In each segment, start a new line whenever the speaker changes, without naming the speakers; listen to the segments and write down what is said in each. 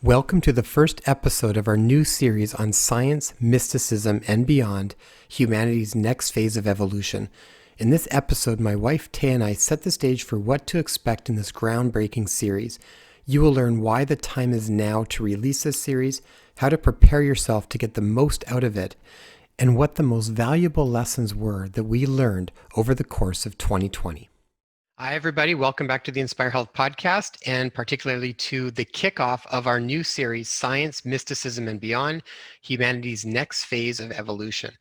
Welcome to the first episode of our new series on science, mysticism, and beyond, humanity's next phase of evolution. In this episode, my wife Téa and I set the stage for what to expect in this groundbreaking series. You will learn why the time is now to release this series, how to prepare yourself to get the most out of it, and what the most valuable lessons were that we learned over the course of 2020. Hi, everybody. Welcome back to the Inspire Health podcast, and particularly to the kickoff of our new series, Science, Mysticism, and Beyond, Humanity's Next Phase of Evolution.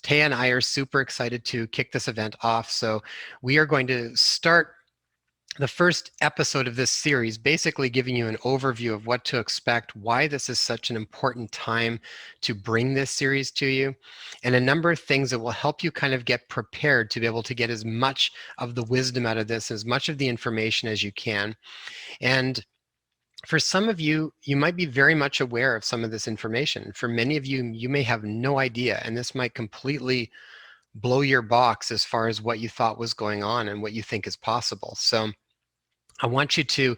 Téa and I are super excited to kick this event off. So we are going to start the first episode of this series, basically giving you an overview of what to expect, why this is such an important time to bring this series to you, and a number of things that will help you kind of get prepared to be able to get as much of the wisdom out of this, as much of the information as you can. And for some of you, you might be very much aware of some of this information. For many of you, you may have no idea, and this might completely blow your box as far as what you thought was going on and what you think is possible. So I want you to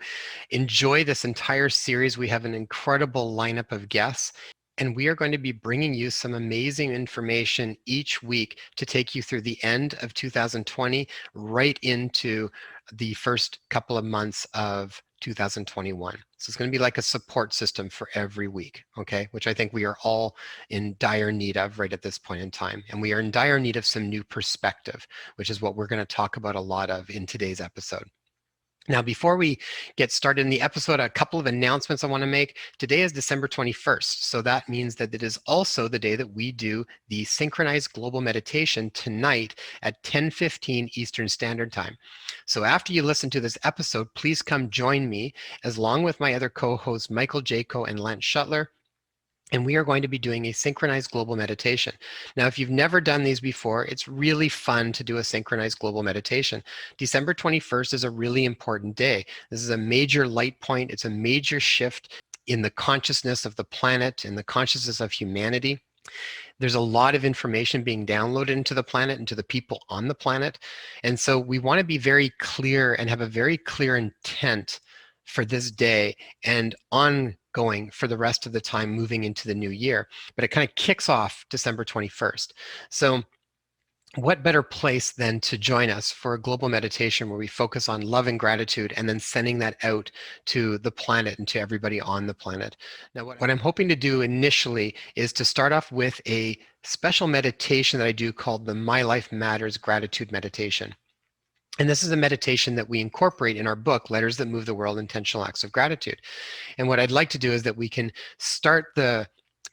enjoy this entire series. We have an incredible lineup of guests, and we are going to be bringing you some amazing information each week to take you through the end of 2020, right into the first couple of months of 2021. So it's going to be like a support system for every week, okay? Which I think we are all in dire need of right at this point in time. And we are in dire need of some new perspective, which is what we're going to talk about a lot of in today's episode. Now, before we get started in the episode, a couple of announcements I want to make. Today is December 21st, so that means that it is also the day that we do the Synchronized Global Meditation tonight at 10:15 Eastern Standard Time. So after you listen to this episode, please come join me, along with my other co-hosts, Michael Jaco and Lance Shuttler, and we are going to be doing a synchronized global meditation. Now, if you've never done these before, it's really fun to do a synchronized global meditation. December 21st is a really important day. This is a major light point. It's a major shift in the consciousness of the planet, in the consciousness of humanity. There's a lot of information being downloaded into the planet and to the people on the planet. And so we want to be very clear and have a very clear intent for this day and ongoing for the rest of the time moving into the new year. But it kind of kicks off December 21st. So what better place than to join us for a global meditation where we focus on love and gratitude and then sending that out to the planet and to everybody on the planet. Now, what I'm hoping to do initially is to start off with a special meditation that I do called the My Life Matters Gratitude Meditation. And this is a meditation that we incorporate in our book, Letters That Move the World, Intentional Acts of Gratitude. And what I'd like to do is that we can start the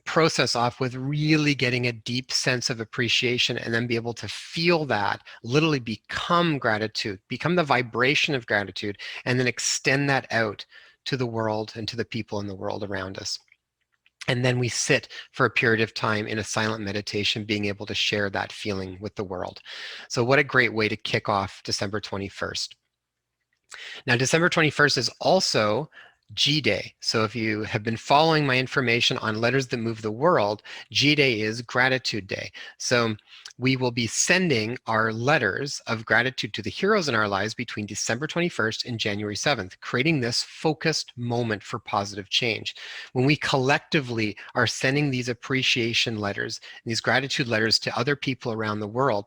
process off with really getting a deep sense of appreciation and then be able to feel that literally become gratitude, become the vibration of gratitude, and then extend that out to the world and to the people in the world around us. And then we sit for a period of time in a silent meditation, being able to share that feeling with the world. So what a great way to kick off December 21st. Now, December 21st is also G Day. So if you have been following my information on Letters That Move the World, G Day is Gratitude Day. So we will be sending our letters of gratitude to the heroes in our lives between December 21st and January 7th, creating this focused moment for positive change. When we collectively are sending these appreciation letters, these gratitude letters to other people around the world,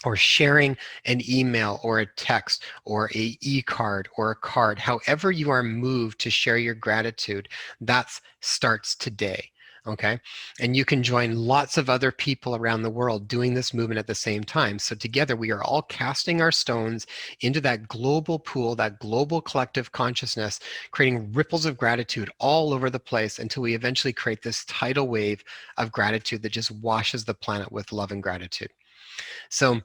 or sharing an email or a text or a e-card or a card, however you are moved to share your gratitude, that starts today. Okay. And you can join lots of other people around the world doing this movement at the same time. So together we are all casting our stones into that global pool, that global collective consciousness, creating ripples of gratitude all over the place until we eventually create this tidal wave of gratitude that just washes the planet with love and gratitude. So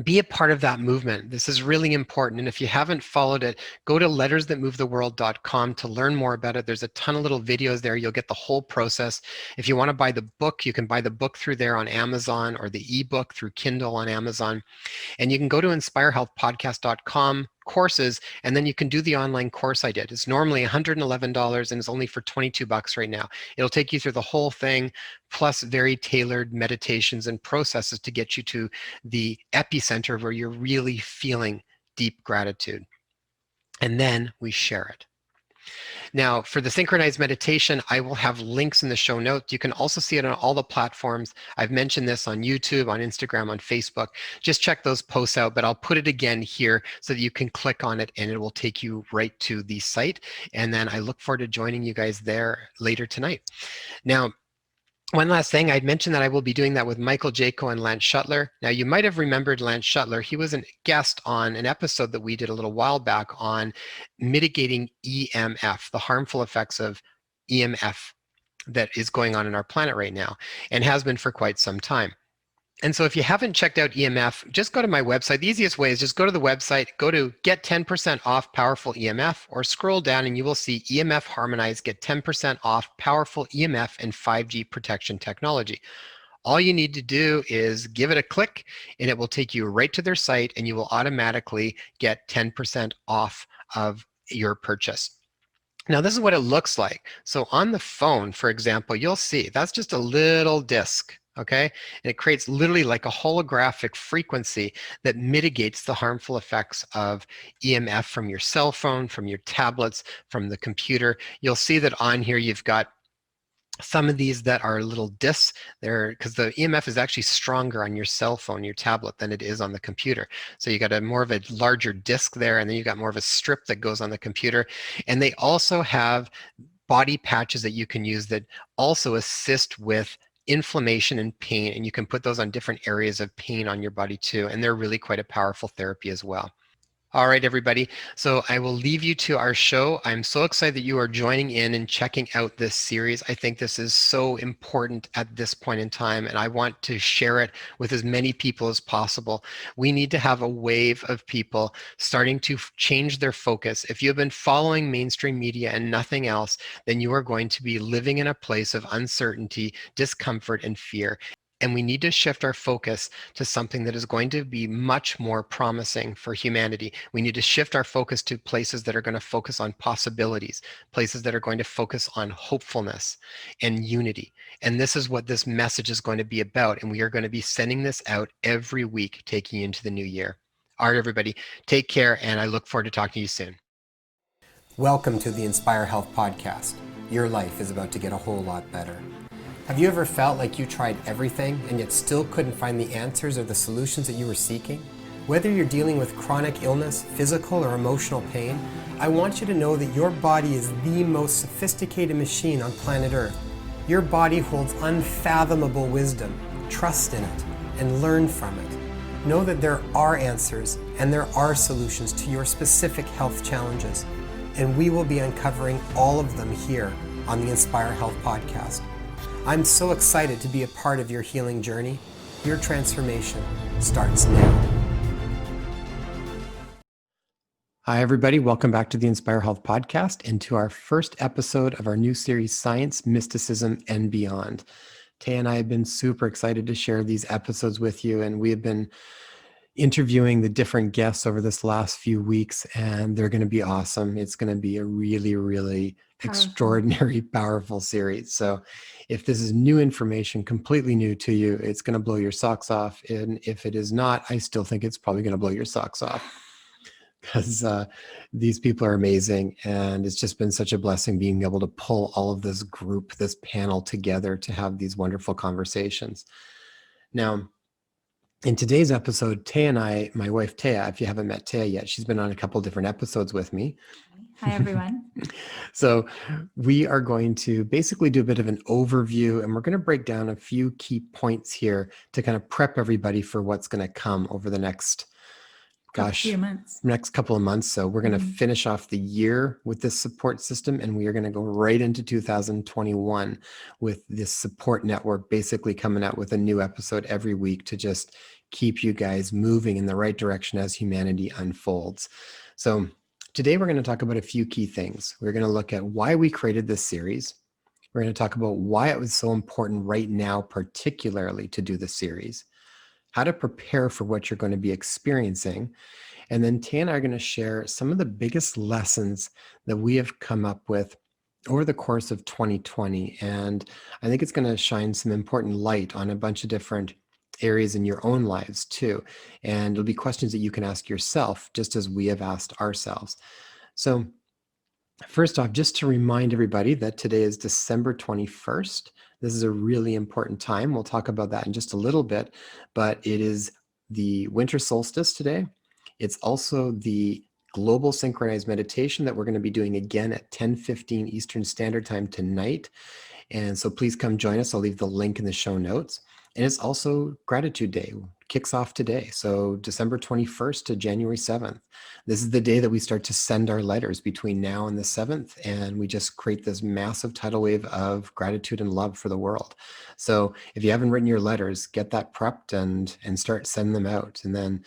be a part of that movement. This is really important. And if you haven't followed it, go to lettersthatmovetheworld.com to learn more about it. There's a ton of little videos there. You'll get the whole process. If you want to buy the book, you can buy the book through there on Amazon, or the ebook through Kindle on Amazon. And you can go to inspirehealthpodcast.com courses, and then you can do the online course I did. It's normally $111 and it's only for $22 right now. It'll take you through the whole thing, plus very tailored meditations and processes to get you to the epicenter where you're really feeling deep gratitude. And then we share it. Now, for the synchronized meditation, I will have links in the show notes. You can also see it on all the platforms. I've mentioned this on YouTube, on Instagram, on Facebook. Just check those posts out, but I'll put it again here so that you can click on it and it will take you right to the site. And then I look forward to joining you guys there later tonight. Now, one last thing, I'd mentioned that I will be doing that with Michael Jaco and Lance Shuttler. Now, you might have remembered Lance Shuttler. He was a guest on an episode that we did a little while back on mitigating EMF, the harmful effects of EMF that is going on in our planet right now and has been for quite some time. And so if you haven't checked out EMF, just go to my website. The easiest way is just go to the website, go to get 10% off powerful EMF, or scroll down and you will see EMF Harmonized, get 10% off powerful EMF and 5G protection technology. All you need to do is give it a click and it will take you right to their site and you will automatically get 10% off of your purchase. Now, this is what it looks like. So on the phone, for example, you'll see that's just a little disc, okay? And it creates literally like a holographic frequency that mitigates the harmful effects of EMF from your cell phone, from your tablets, from the computer. You'll see that on here you've got some of these that are little discs there, because the EMF is actually stronger on your cell phone, your tablet, than it is on the computer. So you got a more of a larger disc there, and then you got more of a strip that goes on the computer. And they also have body patches that you can use that also assist with inflammation and pain, and you can put those on different areas of pain on your body too, and they're really quite a powerful therapy as well. All right, everybody. So I will leave you to our show. I'm so excited that you are joining in and checking out this series. I think this is so important at this point in time, and I want to share it with as many people as possible. We need to have a wave of people starting to change their focus. If you have been following mainstream media and nothing else, then you are going to be living in a place of uncertainty, discomfort, and fear. And we need to shift our focus to something that is going to be much more promising for humanity. We need to shift our focus to places that are going to focus on possibilities, places that are going to focus on hopefulness and unity. And this is what this message is going to be about. And we are going to be sending this out every week, taking you into the new year. All right, everybody, take care, and I look forward to talking to you soon. Welcome to the Inspire Health Podcast. Your life is about to get a whole lot better. Have you ever felt like you tried everything and yet still couldn't find the answers or the solutions that you were seeking? Whether you're dealing with chronic illness, physical or emotional pain, I want you to know that your body is the most sophisticated machine on planet Earth. Your body holds unfathomable wisdom. Trust in it and learn from it. Know that there are answers and there are solutions to your specific health challenges. And we will be uncovering all of them here on the Inspire Health Podcast. I'm so excited to be a part of your healing journey. Your transformation starts now. Hi, everybody. Welcome back to the Inspire Health Podcast and to our first episode of our new series, Science, Mysticism, and Beyond. Téa and I have been super excited to share these episodes with you, and we have been interviewing the different guests over this last few weeks, and they're going to be awesome. It's going to be a really, really extraordinary, powerful series. So if this is new information, completely new to you, it's going to blow your socks off. And if it is not, I still think it's probably going to blow your socks off because these people are amazing. And it's just been such a blessing being able to pull all of this group, this panel together to have these wonderful conversations. Now, in today's episode, Téa and I, my wife Téa, if you haven't met Téa yet, she's been on a couple different episodes with me.
Hi, everyone.
So we are going to basically do a bit of an overview, and we're going to break down a few key points here to kind of prep everybody for what's going to come over the next, next couple of months. So we're going to finish off the year with this support system, and we are going to go right into 2021 with this support network, basically coming out with a new episode every week to just keep you guys moving in the right direction as humanity unfolds. So today we're going to talk about a few key things. We're going to look at why we created this series. We're going to talk about why it was so important right now, particularly to do the series, how to prepare for what you're going to be experiencing. And then Téa and I are going to share some of the biggest lessons that we have come up with over the course of 2020. And I think it's going to shine some important light on a bunch of different areas in your own lives too. And it'll be questions that you can ask yourself, just as we have asked ourselves. So First off, just to remind everybody that today is December 21st. This is a really important time. We'll talk about that in just a little bit, but it is the winter solstice today. It's also the global synchronized meditation that we're going to be doing again at 10:15 Eastern Standard Time tonight. And so please come join us. I'll leave the link in the show notes. And it's also Gratitude Day, kicks off today. So December 21st to January 7th. This is the day that we start to send our letters between now and the 7th. And we just create this massive tidal wave of gratitude and love for the world. So if you haven't written your letters, get that prepped and start sending them out. And then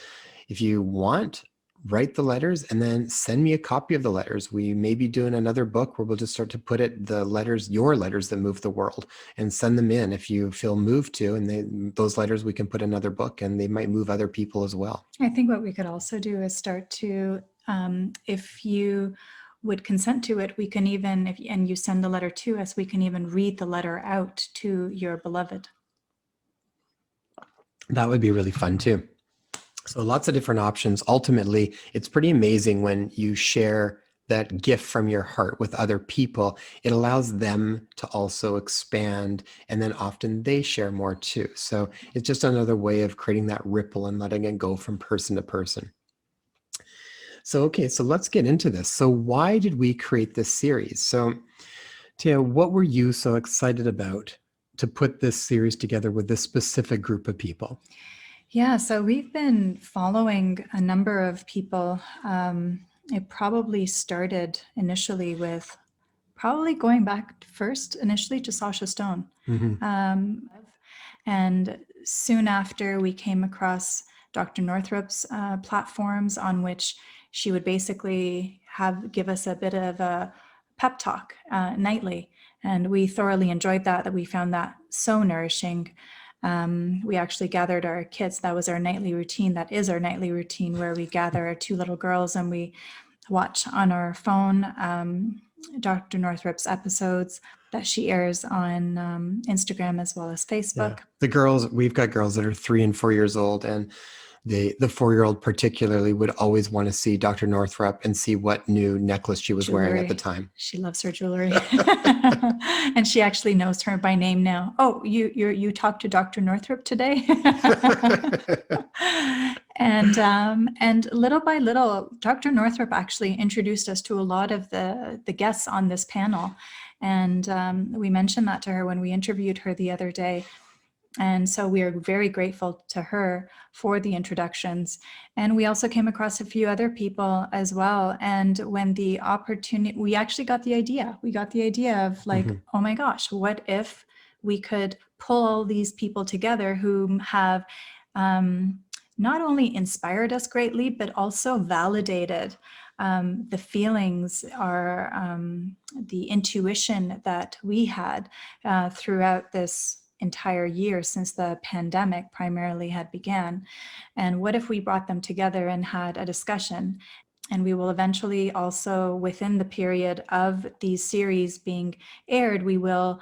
if you want, write the letters and then send me a copy of the letters. We may be doing another book where we'll just start to put it, the letters, your letters that move the world, and send them in if you feel moved to. And those letters we can put in another book, and they might move other people as well.
I think what we could also do is start to, if you would consent to it, we can even, and you send the letter to us, we can even read the letter out to your beloved.
That would be really fun too. So lots of different options. Ultimately, it's pretty amazing when you share that gift from your heart with other people. It allows them to also expand, and then often they share more too. So it's just another way of creating that ripple and letting it go from person to person. So, okay, so let's get into this. So why did we create this series? So, Téa, what were you so excited about to put this series together with this specific group of people?
Yeah, so we've been following a number of people. It probably started initially with probably going back first initially to Sasha Stone. And soon after, we came across Dr. Northrup's platforms on which she would basically give us a bit of a pep talk nightly. And we thoroughly enjoyed that we found that so nourishing. We actually gathered our kids. That was our nightly routine. That is our nightly routine, where we gather our two little girls and we watch on our phone Dr. Northrup's episodes that she airs on Instagram as well as Facebook.
Yeah. The girls, we've got girls that are 3 and 4 years old, and the 4-year-old particularly would always want to see Dr. Northrup and see what new necklace she was wearing at the time.
She loves her jewelry. And she actually knows her by name now. Oh, you talked to Dr. Northrup today? And little by little, Dr. Northrup actually introduced us to a lot of the guests on this panel. And we mentioned that to her when we interviewed her the other day. And so we are very grateful to her for the introductions. And we also came across a few other people as well. And when the opportunity, we actually got the idea. We got the idea of like, oh my gosh, what if we could pull all these people together who have not only inspired us greatly, but also validated the feelings, the intuition that we had throughout this entire year since the pandemic primarily had began. And what if we brought them together and had a discussion? And we will eventually also, within the period of these series being aired, we will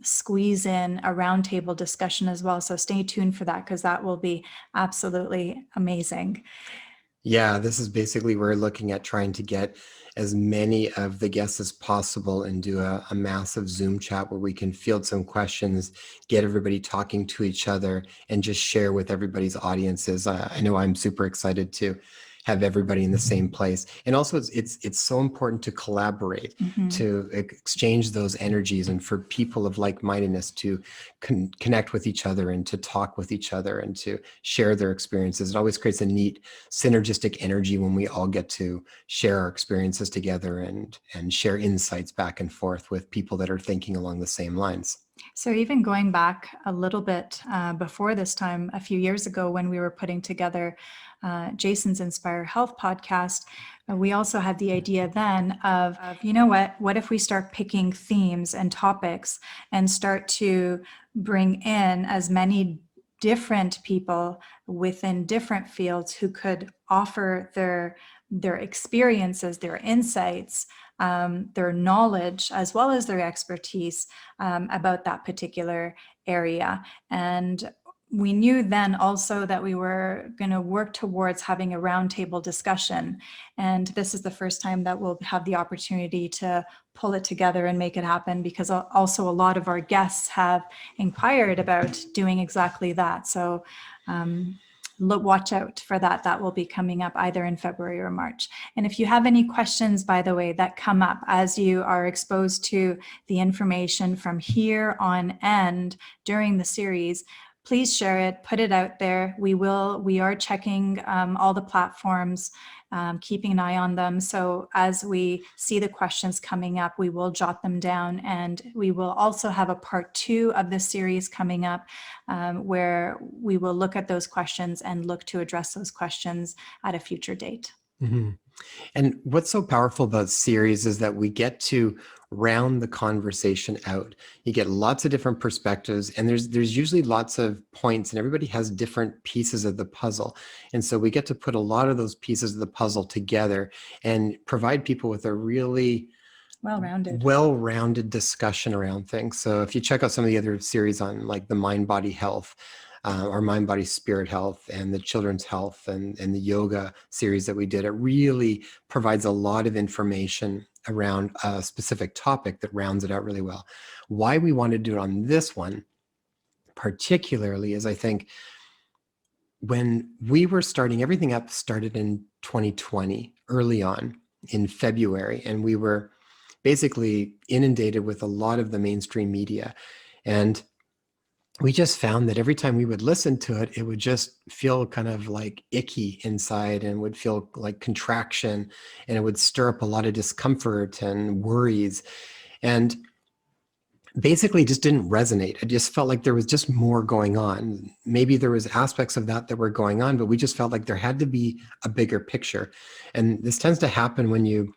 squeeze in a roundtable discussion as well. So stay tuned for that, because that will be absolutely amazing.
Yeah, this is basically, we're looking at trying to get as many of the guests as possible and do a massive Zoom chat where we can field some questions, get everybody talking to each other, and just share with everybody's audiences. I know I'm super excited to have everybody in the same place. And also it's so important to collaborate, to exchange those energies, and for people of like-mindedness to connect with each other and to talk with each other and to share their experiences. It always creates a neat synergistic energy when we all get to share our experiences together and share insights back and forth with people that are thinking along the same lines.
So even going back a little bit before this time, a few years ago, when we were putting together Jason's Inspire Health podcast, we also had the idea then of, you know what if we start picking themes and topics and start to bring in as many different people within different fields who could offer their experiences, their insights, their knowledge, as well as their expertise about that particular area. And we knew then also that we were going to work towards having a roundtable discussion. And this is the first time that we'll have the opportunity to pull it together and make it happen, because also a lot of our guests have inquired about doing exactly that. So watch out for that. That will be coming up either in February or March. And if you have any questions, by the way, that come up as you are exposed to the information from here on end during the series, please share it, put it out there. We are checking all the platforms, keeping an eye on them. So as we see the questions coming up, we will jot them down. And we will also have a part 2 of this series coming up, where we will look at those questions and look to address those questions at a future date.
Mm-hmm. And what's so powerful about series is that we get to round the conversation out. You get lots of different perspectives, and there's usually lots of points, and everybody has different pieces of the puzzle. And so we get to put a lot of those pieces of the puzzle together and provide people with a really well-rounded discussion around things. So if you check out some of the other series on like the mind-body health, our mind, body, spirit health, and the children's health, and the yoga series that we did, it really provides a lot of information around a specific topic that rounds it out really well. Why we want to do it on this one particularly is, I think, when we were starting, everything up started in 2020, early on in February, and we were basically inundated with a lot of the mainstream media. And we just found that every time we would listen to it, it would just feel kind of like icky inside, and would feel like contraction, and it would stir up a lot of discomfort and worries. And basically just didn't resonate. It just felt like there was just more going on. Maybe there was aspects of that were going on, but we just felt like there had to be a bigger picture. And this tends to happen when you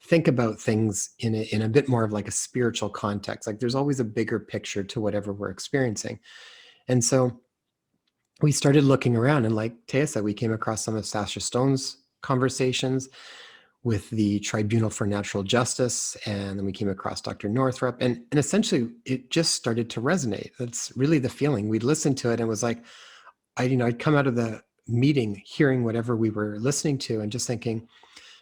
think about things in a bit more of like a spiritual context. Like there's always a bigger picture to whatever we're experiencing. And so we started looking around, and like Téa said, we came across some of Sasha Stone's conversations with the Tribunal for Natural Justice, and then we came across Dr. Northrup, and essentially it just started to resonate. That's really the feeling. We listened to it and was like, I'd come out of the meeting hearing whatever we were listening to and just thinking,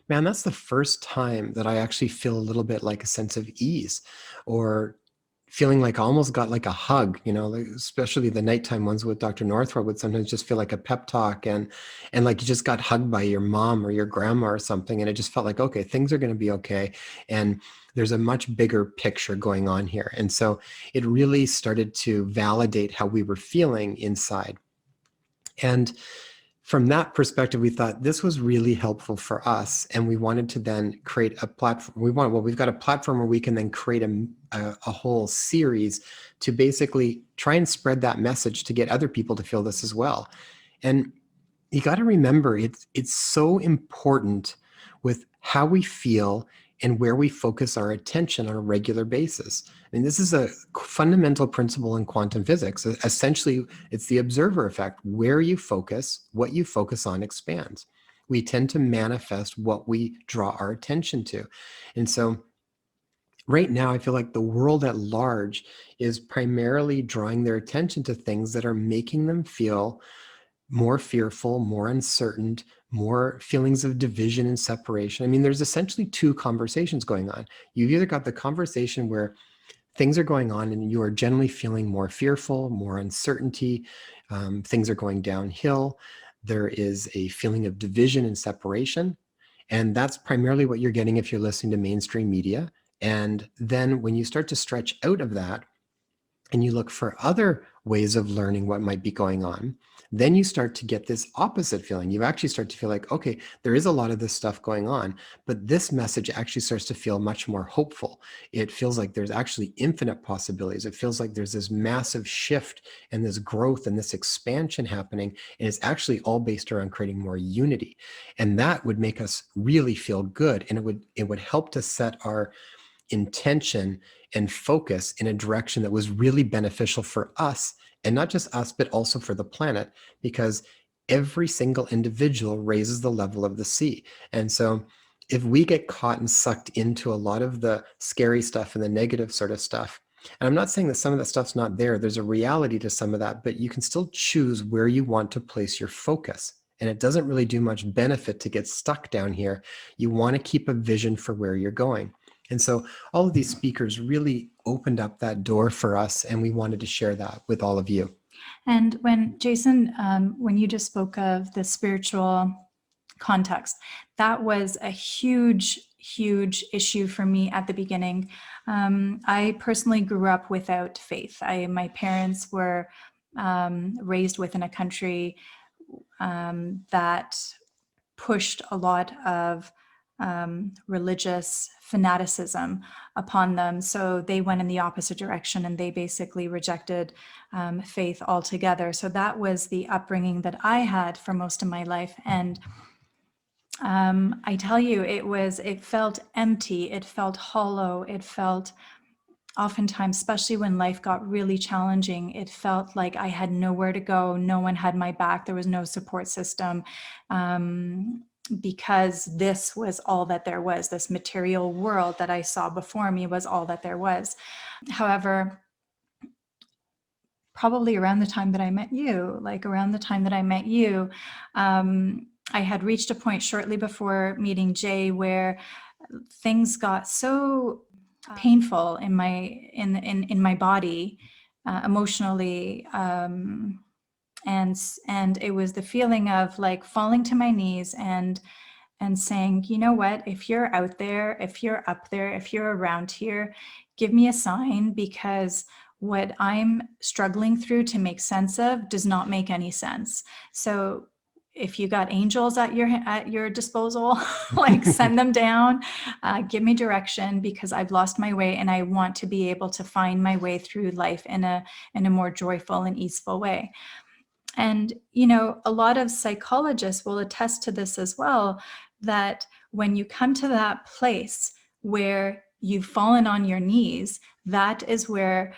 man, that's the first time that I actually feel a little bit like a sense of ease, or feeling like I almost got like a hug, like especially the nighttime ones with Dr. Northrup would sometimes just feel like a pep talk, and like you just got hugged by your mom or your grandma or something. And it just felt like, okay, things are going to be okay. And there's a much bigger picture going on here. And so it really started to validate how we were feeling inside. And from that perspective, we thought this was really helpful for us, and we wanted to then create a platform. We've got a platform where we can then create a whole series to basically try and spread that message to get other people to feel this as well. And you got to remember, it's so important with how we feel and where we focus our attention on a regular basis. I mean, this is a fundamental principle in quantum physics. Essentially, it's the observer effect. Where you focus, what you focus on expands. We tend to manifest what we draw our attention to. And so right now, I feel like the world at large is primarily drawing their attention to things that are making them feel more fearful, more uncertain, more feelings of division and separation. I mean, there's essentially two conversations going on. You've either got the conversation where things are going on and you are generally feeling more fearful, more uncertainty, things are going downhill. There is a feeling of division and separation. And that's primarily what you're getting if you're listening to mainstream media. And then when you start to stretch out of that, and you look for other ways of learning what might be going on, then you start to get this opposite feeling. You actually start to feel like, okay, there is a lot of this stuff going on, but this message actually starts to feel much more hopeful. It feels like there's actually infinite possibilities. It feels like there's this massive shift and this growth and this expansion happening, and it's actually all based around creating more unity. And that would make us really feel good, and it would help to set our intention and focus in a direction that was really beneficial for us, and not just us, but also for the planet, because every single individual raises the level of the sea. And so if we get caught and sucked into a lot of the scary stuff and the negative sort of stuff, And I'm not saying that some of that stuff's not there. There's a reality to some of that, but you can still choose where you want to place your focus. And it doesn't really do much benefit to get stuck down here. You want to keep a vision for where you're going. And so all of these speakers really opened up that door for us, and we wanted to share that with all of you.
And when Jason, when you just spoke of the spiritual context, that was a huge issue for me at the beginning. I personally grew up without faith. My parents were raised within a country that pushed a lot of religious fanaticism upon them. So they went in the opposite direction, and they basically rejected faith altogether. So that was the upbringing that I had for most of my life. And I tell you, it felt empty, it felt hollow, it felt oftentimes, especially when life got really challenging, it felt like I had nowhere to go. No one had my back. There was no support system, because this was all that there was. This material world that I saw before me was all that there was. However, probably around the time that I met you, I had reached a point shortly before meeting Jay where things got so painful in my body, emotionally, and it was the feeling of like falling to my knees and saying, you know what, if you're out there, if you're up there, if you're around here, give me a sign, because what I'm struggling through to make sense of does not make any sense. So if you got angels at your disposal, like send them down, give me direction, because I've lost my way and I want to be able to find my way through life in a more joyful and easeful way. And, a lot of psychologists will attest to this as well, that when you come to that place where you've fallen on your knees, that is where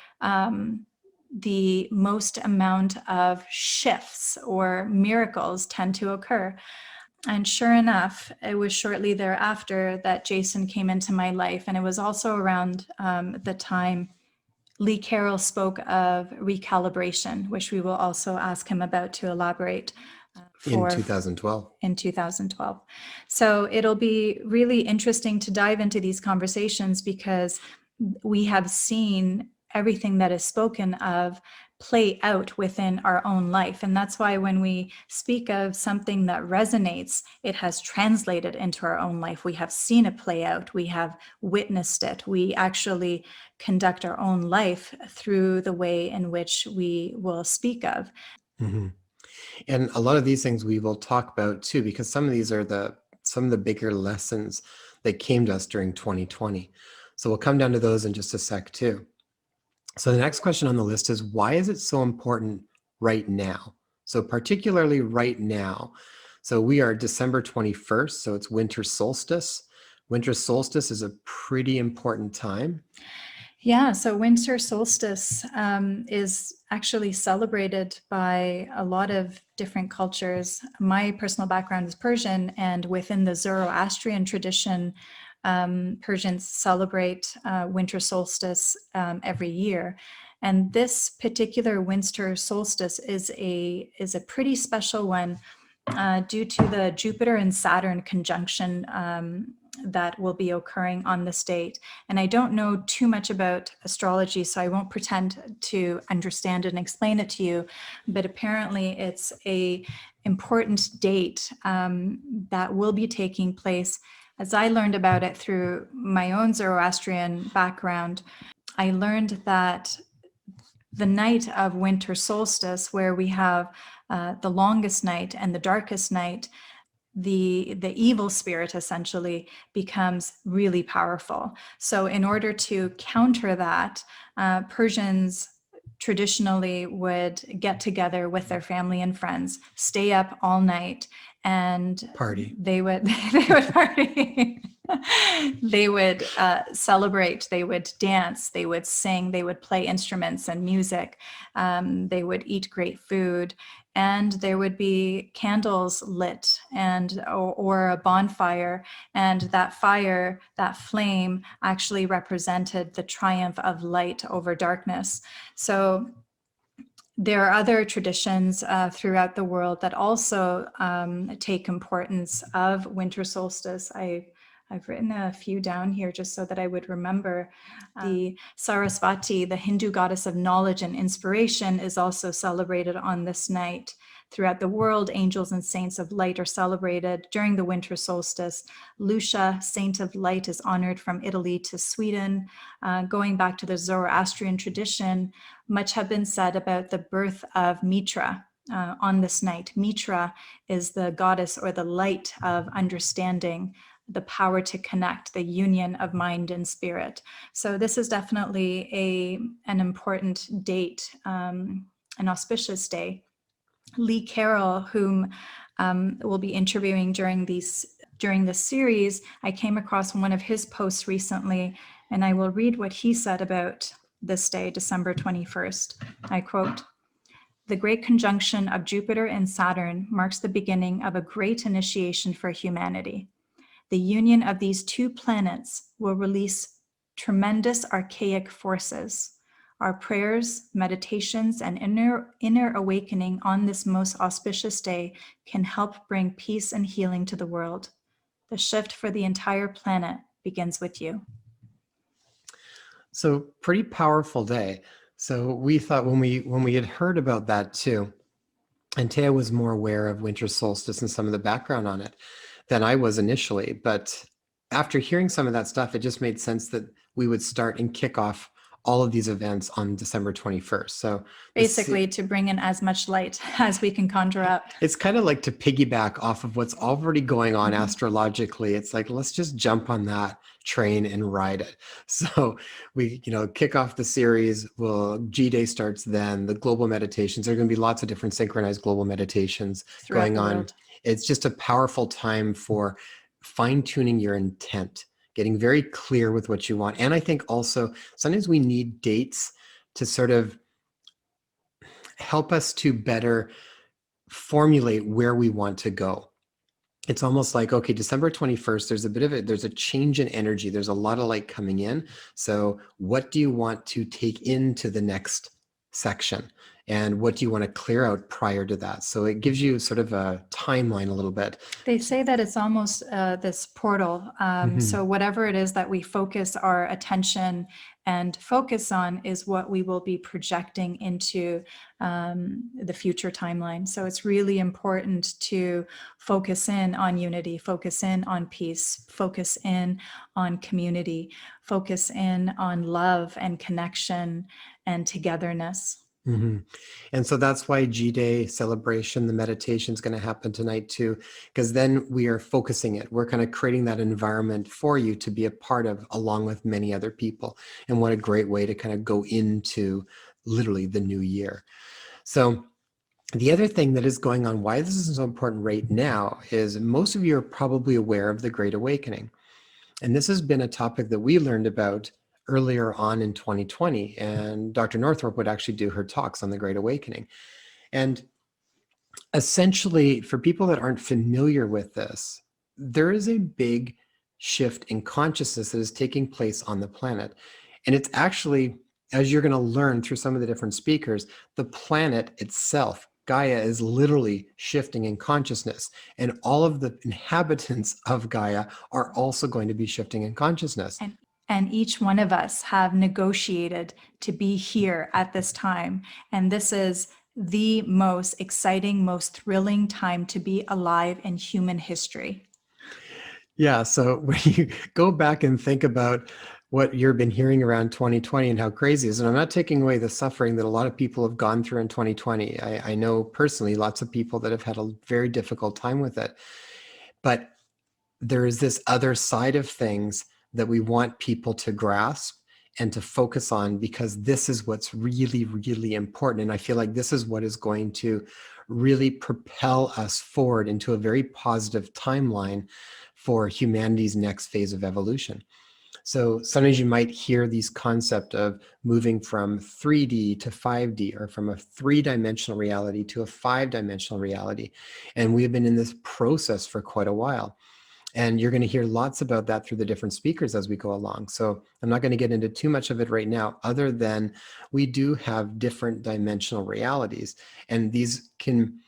the most amount of shifts or miracles tend to occur. And sure enough, it was shortly thereafter that Jason came into my life. And it was also around the time Lee Carroll spoke of recalibration, which we will also ask him about to elaborate
in 2012.
In 2012. So it'll be really interesting to dive into these conversations, because we have seen everything that is spoken of play out within our own life. And that's why when we speak of something that resonates, it has translated into our own life. We have seen it play out. We have witnessed it. We actually conduct our own life through the way in which we will speak of.
Mm-hmm. And a lot of these things we will talk about too, because some of these are some of the bigger lessons that came to us during 2020. So we'll come down to those in just a sec too. So the next question on the list is, why is it so important right now? So particularly right now. So we are December 21st, so it's winter solstice. Winter solstice is a pretty important time.
Yeah, so winter solstice is actually celebrated by a lot of different cultures. My personal background is Persian, and within the Zoroastrian tradition, Persians celebrate winter solstice every year. And this particular winter solstice is a pretty special one due to the Jupiter and Saturn conjunction that will be occurring on this date. And I don't know too much about astrology, so I won't pretend to understand and explain it to you, but apparently it's a important date that will be taking place. As I learned about it through my own Zoroastrian background, I learned that the night of winter solstice, where we have the longest night and the darkest night, the evil spirit essentially becomes really powerful. So in order to counter that, Persians traditionally would get together with their family and friends, stay up all night, and
party.
They would party. They would celebrate, they would dance, they would sing, they would play instruments and music, they would eat great food, and there would be candles lit and or a bonfire, and that fire, that flame actually represented the triumph of light over darkness. So there are other traditions throughout the world that also take importance of winter solstice. I've written a few down here just so that I would remember. The Sarasvati, the Hindu goddess of knowledge and inspiration, is also celebrated on this night. Throughout the world, angels and saints of light are celebrated during the winter solstice. Lucia, saint of light, is honored from Italy to Sweden. Going back to the Zoroastrian tradition, much have been said about the birth of Mitra on this night. Mitra is the goddess or the light of understanding, the power to connect, the union of mind and spirit. So this is definitely an important date, an auspicious day. Lee Carroll, whom we'll be interviewing during this series, I came across one of his posts recently, and I will read what he said about this day, December 21st. I quote, "The great conjunction of Jupiter and Saturn marks the beginning of a great initiation for humanity. The union of these two planets will release tremendous archaic forces. Our prayers, meditations, and inner awakening on this most auspicious day can help bring peace and healing to the world. The shift for the entire planet begins with you."
So pretty powerful day. So we thought when we had heard about that too, and Téa was more aware of winter solstice and some of the background on it than I was initially. But after hearing some of that stuff, it just made sense that we would start and kick off all of these events on December 21st. So
basically to bring in as much light as we can conjure up.
It's kind of like to piggyback off of what's already going on astrologically. It's like, let's just jump on that train and ride it. So we, kick off the series. G-Day starts then. The global meditations, there are going to be lots of different synchronized global meditations going on. It's just a powerful time for fine-tuning your intent, getting very clear with what you want. And I think also sometimes we need dates to sort of help us to better formulate where we want to go. It's almost like, okay, December 21st, there's a change in energy. There's a lot of light coming in. So what do you want to take into the next section? And what do you want to clear out prior to that? So it gives you sort of a timeline a little bit.
They say that it's almost this portal. So whatever it is that we focus our attention and focus on is what we will be projecting into the future timeline. So it's really important to focus in on unity, focus in on peace, focus in on community, focus in on love and connection and togetherness.
And so that's why G-Day celebration, the meditation is going to happen tonight too, because then we are focusing it. We're kind of creating that environment for you to be a part of, along with many other people. And what a great way to kind of go into literally the new year. So the other thing that is going on, why this is so important right now, is most of you are probably aware of the Great Awakening. And this has been a topic that we learned about earlier on in 2020, and Dr. Northrup would actually do her talks on the Great Awakening. And essentially, for people that aren't familiar with this, there is a big shift in consciousness that is taking place on the planet. And it's actually, as you're going to learn through some of the different speakers, the planet itself, Gaia, is literally shifting in consciousness. And all of the inhabitants of Gaia are also going to be shifting in consciousness.
And each one of us have negotiated to be here at this time. And this is the most exciting, most thrilling time to be alive in human history.
Yeah, so when you go back and think about what you've been hearing around 2020 and how crazy it is, and I'm not taking away the suffering that a lot of people have gone through in 2020. I know personally lots of people that have had a very difficult time with it. But there is this other side of things that we want people to grasp and to focus on, because this is what's really, really important. And I feel like this is what is going to really propel us forward into a very positive timeline for humanity's next phase of evolution. So sometimes you might hear these concept of moving from 3D to 5D, or from a three-dimensional reality to a five-dimensional reality. And we have been in this process for quite a while. And you're going to hear lots about that through the different speakers as we go along. So I'm not going to get into too much of it right now, other than we do have different dimensional realities. And these can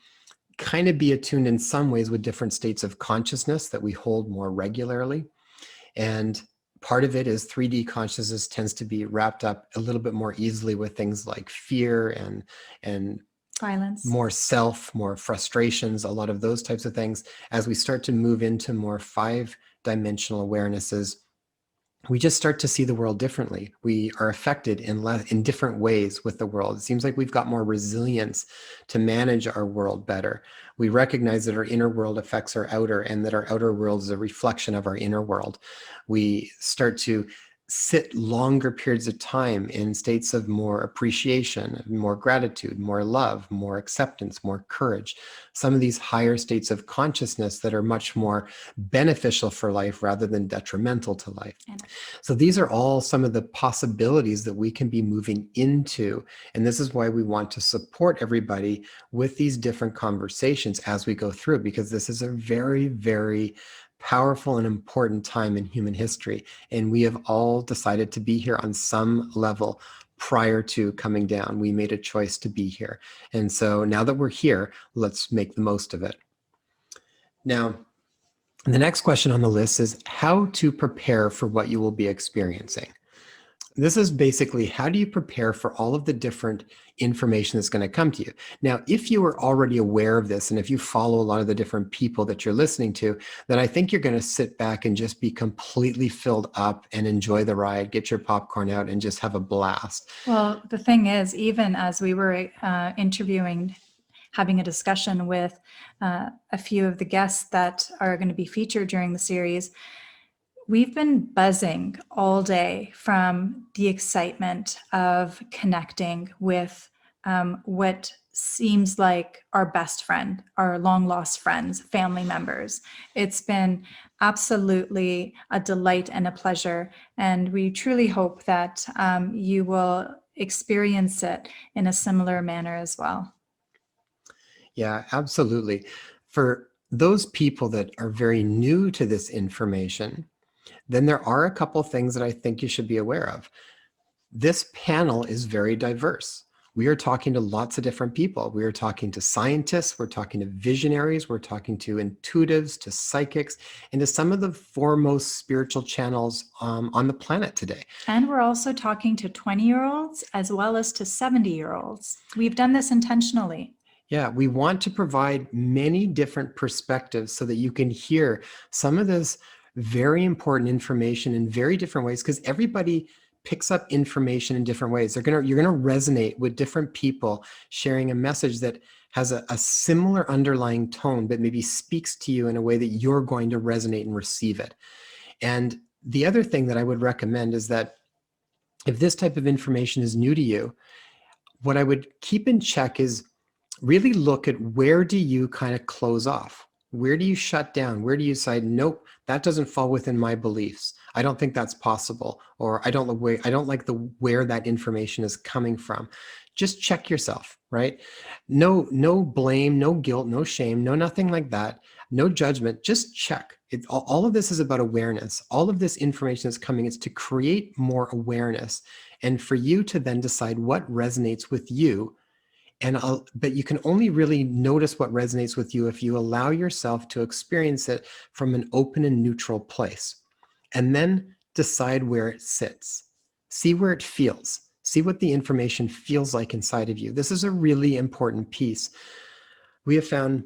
kind of be attuned in some ways with different states of consciousness that we hold more regularly. And part of it is 3D consciousness tends to be wrapped up a little bit more easily with things like fear and
Violence,
more self, more frustrations, a lot of those types of things. As we start to move into more five-dimensional awarenesses, we just start to see the world differently. We are affected in different ways with the world. It seems like we've got more resilience to manage our world better. We recognize that our inner world affects our outer, and that our outer world is a reflection of our inner world. We start to sit longer periods of time in states of more appreciation, more gratitude, more love, more acceptance, more courage. Some of these higher states of consciousness that are much more beneficial for life rather than detrimental to life. So these are all some of the possibilities that we can be moving into. And this is why we want to support everybody with these different conversations as we go through, because this is a very, very powerful and important time in human history. And we have all decided to be here on some level prior to coming down. We made a choice to be here. And so now that we're here, let's make the most of it. Now, the next question on the list is how to prepare for what you will be experiencing. This is basically, how do you prepare for all of the different information that's going to come to you? Now, if you were already aware of this, and if you follow a lot of the different people that you're listening to, then I think you're going to sit back and just be completely filled up and enjoy the ride, get your popcorn out and just have a blast.
Well, the thing is, even as we were having a discussion with a few of the guests that are going to be featured during the series, we've been buzzing all day from the excitement of connecting with what seems like our best friend, our long lost friends, family members. It's been absolutely a delight and a pleasure. And we truly hope that you will experience it in a similar manner as well.
Yeah, absolutely. For those people that are very new to this information, then there are a couple things that I think you should be aware of. This panel is very diverse. We are talking to lots of different people. We are talking to scientists, we're talking to visionaries, we're talking to intuitives, to psychics, and to some of the foremost spiritual channels on the planet today.
And we're also talking to 20-year-olds as well as to 70-year-olds. We've done this intentionally.
Yeah, we want to provide many different perspectives so that you can hear some of this very important information in very different ways, because everybody picks up information in different ways. You're gonna resonate with different people sharing a message that has a similar underlying tone, but maybe speaks to you in a way that you're going to resonate and receive it. And the other thing that I would recommend is that if this type of information is new to you, what I would keep in check is really look at, where do you kind of close off? Where do you shut down? Where do you decide, nope, that doesn't fall within my beliefs. I don't think that's possible. Or I don't like where that information is coming from. Just check yourself, right? No blame, no guilt, no shame, no nothing like that. No judgment, just check. All of this is about awareness. All of this information is coming, it's to create more awareness and for you to then decide what resonates with you. But you can only really notice what resonates with you if you allow yourself to experience it from an open and neutral place. And then decide where it sits. See where it feels. See what the information feels like inside of you. This is a really important piece. We have found,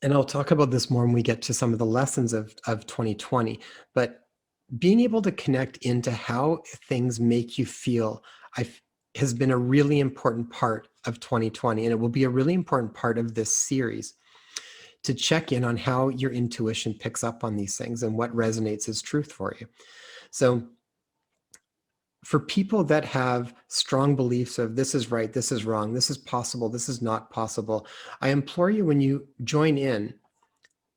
and I'll talk about this more when we get to some of the lessons of 2020, but being able to connect into how things make you feel has been a really important part of 2020, and it will be a really important part of this series, to check in on how your intuition picks up on these things and what resonates as truth for you. So for people that have strong beliefs of this is right, this is wrong, this is possible, this is not possible, I implore you, when you join in,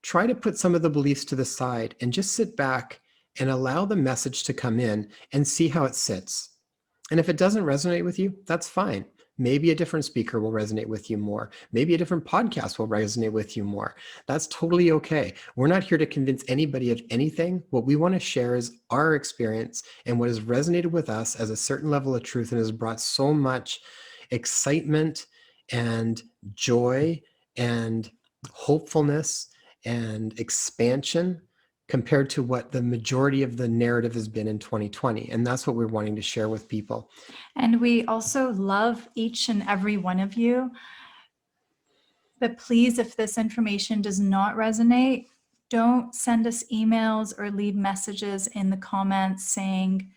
try to put some of the beliefs to the side and just sit back and allow the message to come in and see how it sits. And if it doesn't resonate with you, that's fine. Maybe a different speaker will resonate with you more. Maybe a different podcast will resonate with you more. That's totally okay. We're not here to convince anybody of anything. What we want to share is our experience and what has resonated with us as a certain level of truth and has brought so much excitement and joy and hopefulness and expansion compared to what the majority of the narrative has been in 2020. And that's what we're wanting to share with people.
And we also love each and every one of you. But please, if this information does not resonate, don't send us emails or leave messages in the comments saying,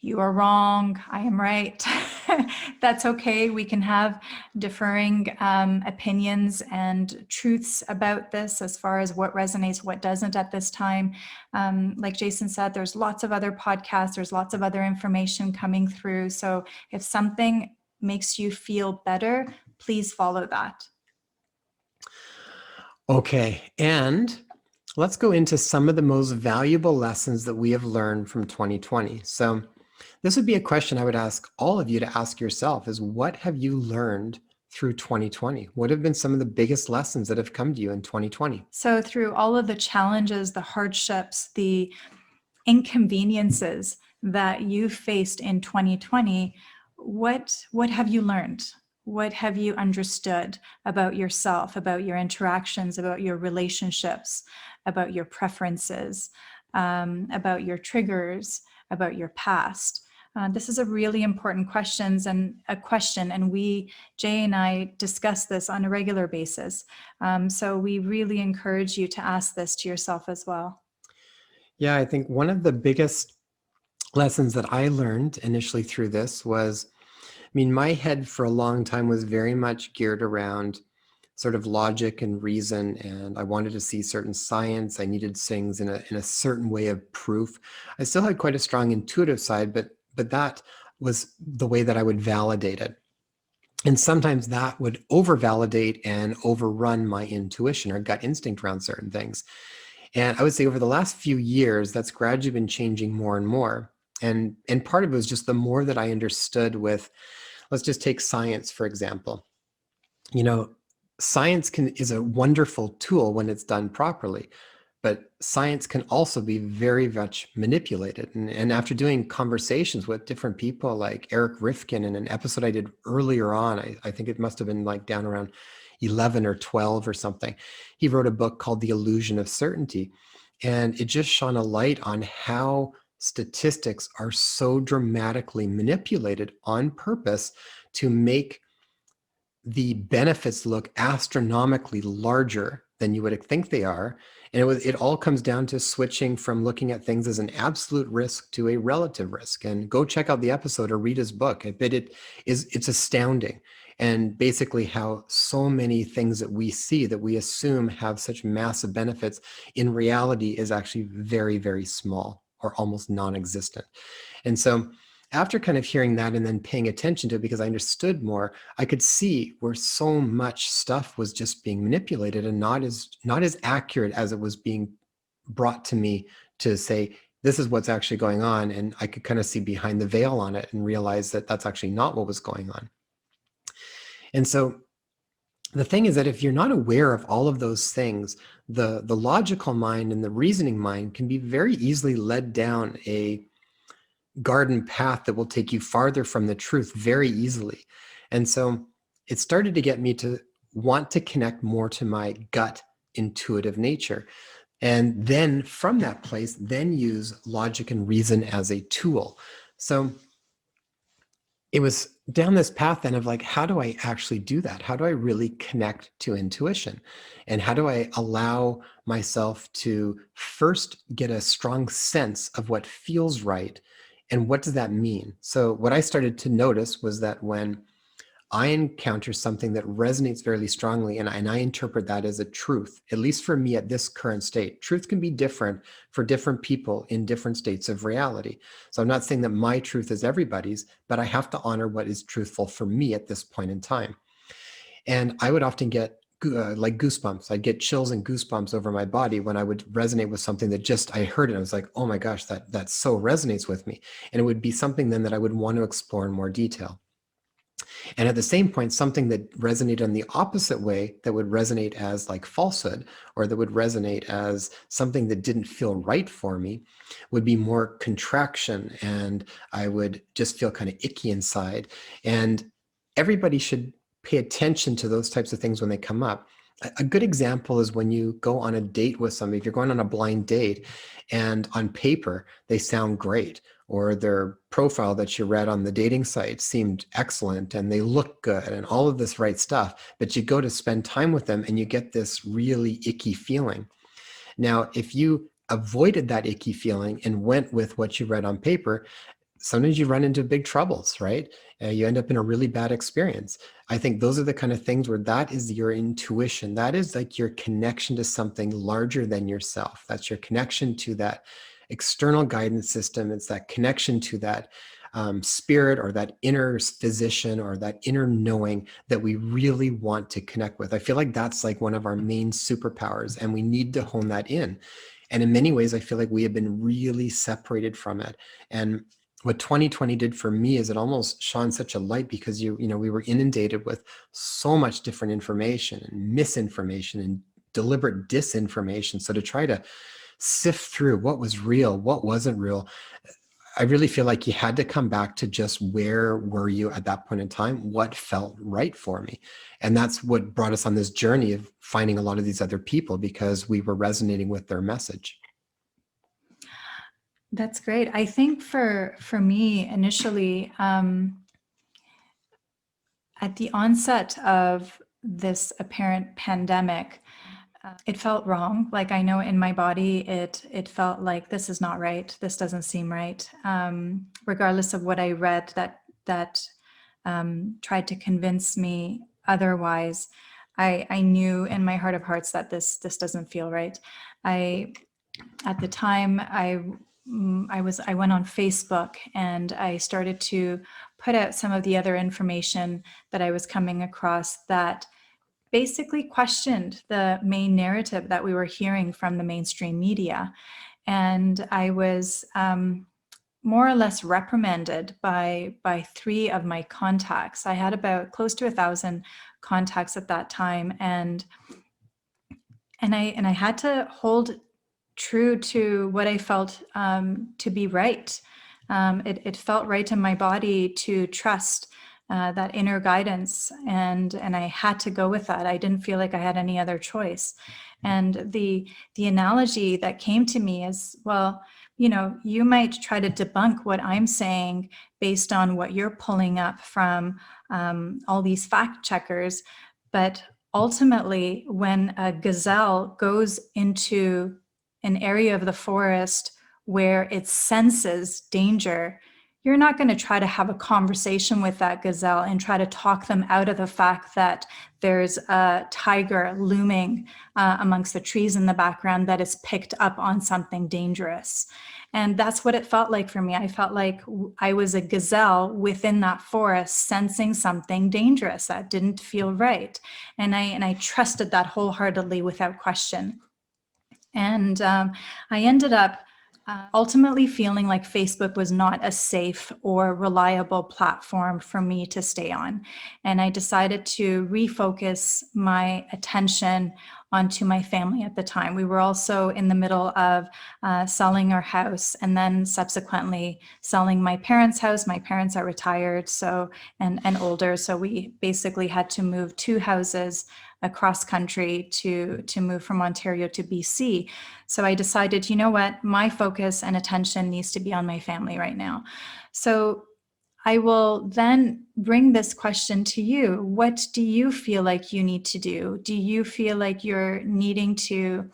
you are wrong, I am right. That's okay. We can have differing opinions and truths about this as far as what resonates, what doesn't at this time. Like Jason said, there's lots of other podcasts, there's lots of other information coming through. So if something makes you feel better, please follow that.
Okay, and let's go into some of the most valuable lessons that we have learned from 2020. So this would be a question I would ask all of you to ask yourself is what have you learned through 2020? What have been some of the biggest lessons that have come to you in 2020?
So through all of the challenges, the hardships, the inconveniences that you faced in 2020, what have you learned? What have you understood about yourself, about your interactions, about your relationships, about your preferences, about your triggers, about your past? This is a really important question, and we, Jay and I, discuss this on a regular basis. So we really encourage you to ask this to yourself as well.
Yeah, I think one of the biggest lessons that I learned initially through this was, my head for a long time was very much geared around sort of logic and reason, and I wanted to see certain science. I needed things in a certain way of proof. I still had quite a strong intuitive side, but that was the way that I would validate it. And sometimes that would over-validate and overrun my intuition or gut instinct around certain things. And I would say over the last few years, that's gradually been changing more and more. And part of it was just the more that I understood with, let's just take science, for example. Science is a wonderful tool when it's done properly, but science can also be very much manipulated. And after doing conversations with different people like Eric Rifkin in an episode I did earlier on, I think it must have been like down around 11 or 12 or something, he wrote a book called The Illusion of Certainty. And it just shone a light on how statistics are so dramatically manipulated on purpose to make the benefits look astronomically larger than you would think they are. And it all comes down to switching from looking at things as an absolute risk to a relative risk. And go check out the episode or read his book. I bet it's astounding. And basically how so many things that we see that we assume have such massive benefits in reality is actually very, very small or almost non-existent. And so after kind of hearing that and then paying attention to it because I understood more, I could see where so much stuff was just being manipulated and not as accurate as it was being brought to me to say, this is what's actually going on. And I could kind of see behind the veil on it and realize that that's actually not what was going on. And so the thing is that if you're not aware of all of those things, the logical mind and the reasoning mind can be very easily led down a garden path that will take you farther from the truth very easily. And so it started to get me to want to connect more to my gut intuitive nature. And then from that place, then use logic and reason as a tool. So it was down this path then of like, how do I actually do that? How do I really connect to intuition? And how do I allow myself to first get a strong sense of what feels right? And what does that mean? So what I started to notice was that when I encounter something that resonates very strongly and I interpret that as a truth, at least for me at this current state. Truth can be different for different people in different states of reality. So I'm not saying that my truth is everybody's, but I have to honor what is truthful for me at this point in time. And I would often get like goosebumps. I'd get chills and goosebumps over my body when I would resonate with something that just I heard it. I was like, oh my gosh, that so resonates with me. And it would be something then that I would want to explore in more detail. And at the same point, something that resonated in the opposite way, that would resonate as like falsehood, or that would resonate as something that didn't feel right for me, would be more contraction. And I would just feel kind of icky inside. And everybody should pay attention to those types of things when they come up. A good example is when you go on a date with somebody. If you're going on a blind date and on paper they sound great, or their profile that you read on the dating site seemed excellent and they look good and all of this right stuff, but you go to spend time with them and you get this really icky feeling. Now, if you avoided that icky feeling and went with what you read on paper, sometimes you run into big troubles, right? You end up in a really bad experience. I think those are the kind of things where that is your intuition. That is like your connection to something larger than yourself. That's your connection to that external guidance system. It's that connection to that spirit, or that inner physician, or that inner knowing that we really want to connect with. I feel like that's like one of our main superpowers, and we need to hone that in. And in many ways, I feel like we have been really separated from it. And what 2020 did for me is it almost shone such a light, because we were inundated with so much different information and misinformation and deliberate disinformation. So to try to sift through what was real, what wasn't real, I really feel like you had to come back to just where were you at that point in time, what felt right for me. And that's what brought us on this journey of finding a lot of these other people, because we were resonating with their message.
That's great. I think for me initially, at the onset of this apparent pandemic, it felt wrong. Like, I know in my body, it felt like this is not right. This doesn't seem right. Regardless of what I read that tried to convince me otherwise, I knew in my heart of hearts that this doesn't feel right. At the time, I went on Facebook and I started to put out some of the other information that I was coming across that basically questioned the main narrative that we were hearing from the mainstream media. And I was more or less reprimanded by 3 of my contacts. I had about close to 1,000 contacts at that time, and I had to hold true to what I felt to be right. It felt right in my body to trust that inner guidance, and I had to go with that. I didn't feel like I had any other choice. And the analogy that came to me is, well, you might try to debunk what I'm saying based on what you're pulling up from all these fact checkers, but ultimately, when a gazelle goes into an area of the forest where it senses danger, you're not going to try to have a conversation with that gazelle and try to talk them out of the fact that there's a tiger looming amongst the trees in the background that is picked up on something dangerous. And that's what it felt like for me. I felt like I was a gazelle within that forest sensing something dangerous that didn't feel right. And I trusted that wholeheartedly without question. And I ended up ultimately feeling like Facebook was not a safe or reliable platform for me to stay on. And I decided to refocus my attention onto my family at the time. We were also in the middle of selling our house, and then subsequently selling my parents' house. My parents are retired, and older, so we basically had to move 2 houses across country to move from Ontario to BC. So I decided, you know what, my focus and attention needs to be on my family right now. So I will then bring this question to you. What do you feel like you need to do? Do you feel like you're needing to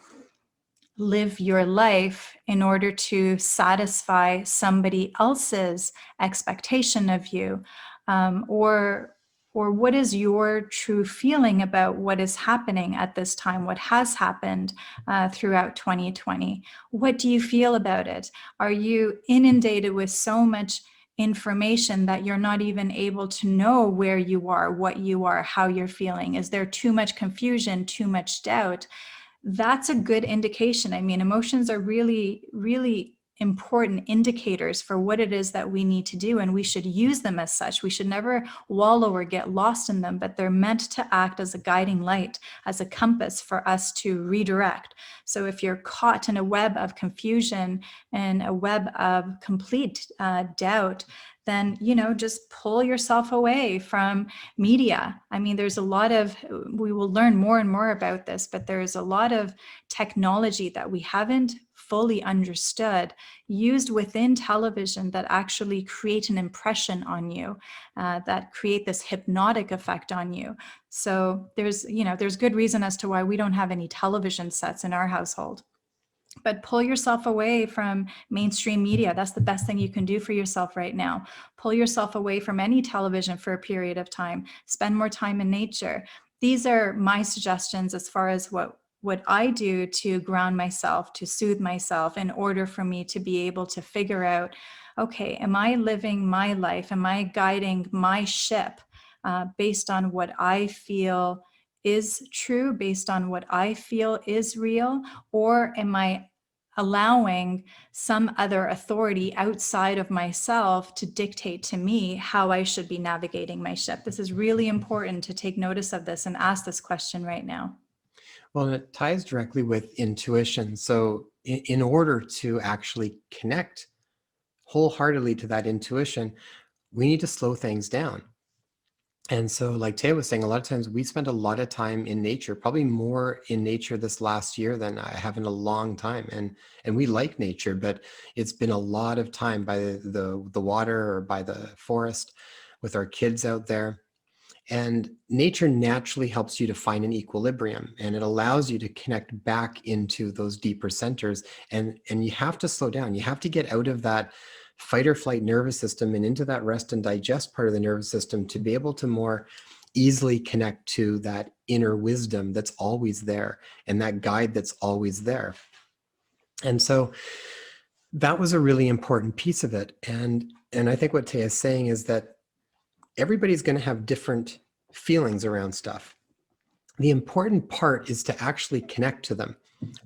live your life in order to satisfy somebody else's expectation of you? Or what is your true feeling about what is happening at this time, what has happened throughout 2020? What do you feel about it? Are you inundated with so much information that you're not even able to know where you are, what you are, how you're feeling? Is there too much confusion, too much doubt? That's a good indication. I mean, emotions are really, really important indicators for what it is that we need to do, and we should use them as such. We should never wallow or get lost in them, but they're meant to act as a guiding light, as a compass for us to redirect. So if you're caught in a web of confusion and a web of complete doubt, then, just pull yourself away from media. I mean, there's a lot of, we will learn more and more about this, but there's a lot of technology that we haven't fully understood used within television that actually create an impression on you, that create this hypnotic effect on you. So there's good reason as to why we don't have any television sets in our household. But pull yourself away from mainstream media. That's the best thing you can do for yourself right now. Pull yourself away from any television for a period of time. Spend more time in nature. These are my suggestions as far as what I do to ground myself, to soothe myself, in order for me to be able to figure out, okay, am I living my life? Am I guiding my ship based on what I feel is true, based on what I feel is real? Or am I allowing some other authority outside of myself to dictate to me how I should be navigating my ship? This is really important to take notice of this and ask this question right now.
Well, and it ties directly with intuition. So in order to actually connect wholeheartedly to that intuition, we need to slow things down. And so, like Téa was saying, a lot of times we spend a lot of time in nature, probably more in nature this last year than I have in a long time. And we like nature, but it's been a lot of time by the water or by the forest with our kids out there. And nature naturally helps you to find an equilibrium, and it allows you to connect back into those deeper centers. And you have to slow down. You have to get out of that fight or flight nervous system and into that rest and digest part of the nervous system to be able to more easily connect to that inner wisdom that's always there and that guide that's always there. And so that was a really important piece of it. And I think what Téa is saying is that everybody's going to have different feelings around stuff. The important part is to actually connect to them,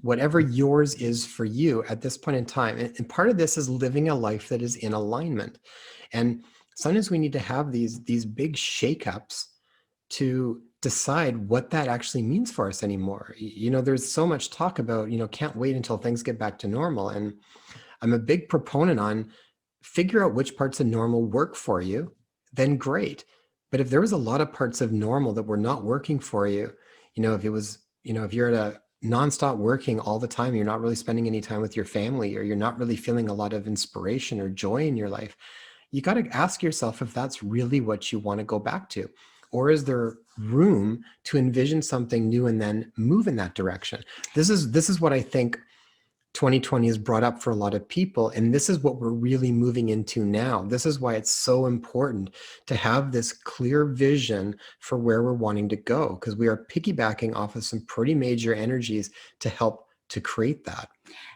whatever yours is for you at this point in time. And part of this is living a life that is in alignment. And sometimes we need to have these big shakeups to decide what that actually means for us anymore. There's so much talk about, can't wait until things get back to normal. And I'm a big proponent on figure out which parts of normal work for you, then great. But if there was a lot of parts of normal that were not working for you, if you're at a nonstop working all the time, you're not really spending any time with your family, or you're not really feeling a lot of inspiration or joy in your life, you got to ask yourself if that's really what you want to go back to. Or is there room to envision something new and then move in that direction? This is what I think 2020 has brought up for a lot of people. And this is what we're really moving into now. This is why it's so important to have this clear vision for where we're wanting to go, because we are piggybacking off of some pretty major energies to help to create that.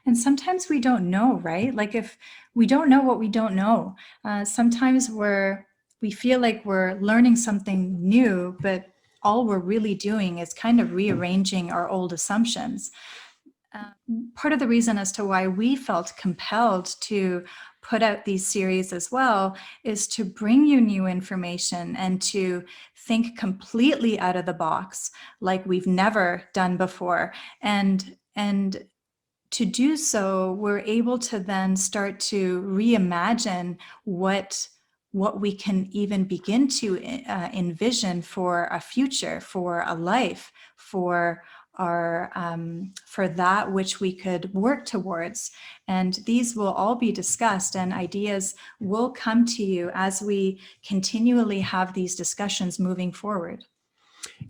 And sometimes we don't know, right? Like if we don't know what we don't know, sometimes we feel like we're learning something new, but all we're really doing is kind of rearranging our old assumptions. Part of the reason as to why we felt compelled to put out these series as well is to bring you new information and to think completely out of the box like we've never done before. And to do so, we're able to then start to reimagine what we can even begin to envision for a future, for a life, for for that which we could work towards. And these will all be discussed, and ideas will come to you as we continually have these discussions moving forward.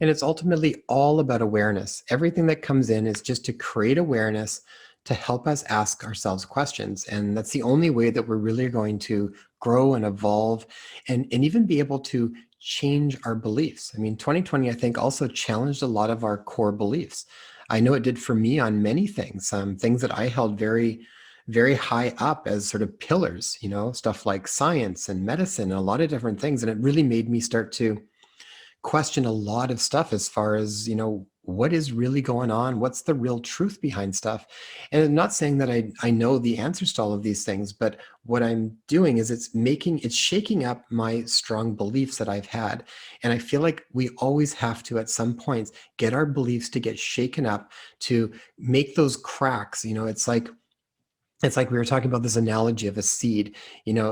And it's ultimately all about awareness. Everything that comes in is just to create awareness, to help us ask ourselves questions. And that's the only way that we're really going to grow and evolve and even be able to change our beliefs. I mean, 2020, I think, also challenged a lot of our core beliefs. I know it did for me on many things, things that I held very, very high up as sort of pillars, stuff like science and medicine and a lot of different things. And it really made me start to question a lot of stuff as far as, what is really going on? What's the real truth behind stuff? And I'm not saying that I know the answers to all of these things, but what I'm doing is it's shaking up my strong beliefs that I've had. And I feel like we always have to, at some points, get our beliefs to get shaken up to make those cracks. It's like we were talking about this analogy of a seed.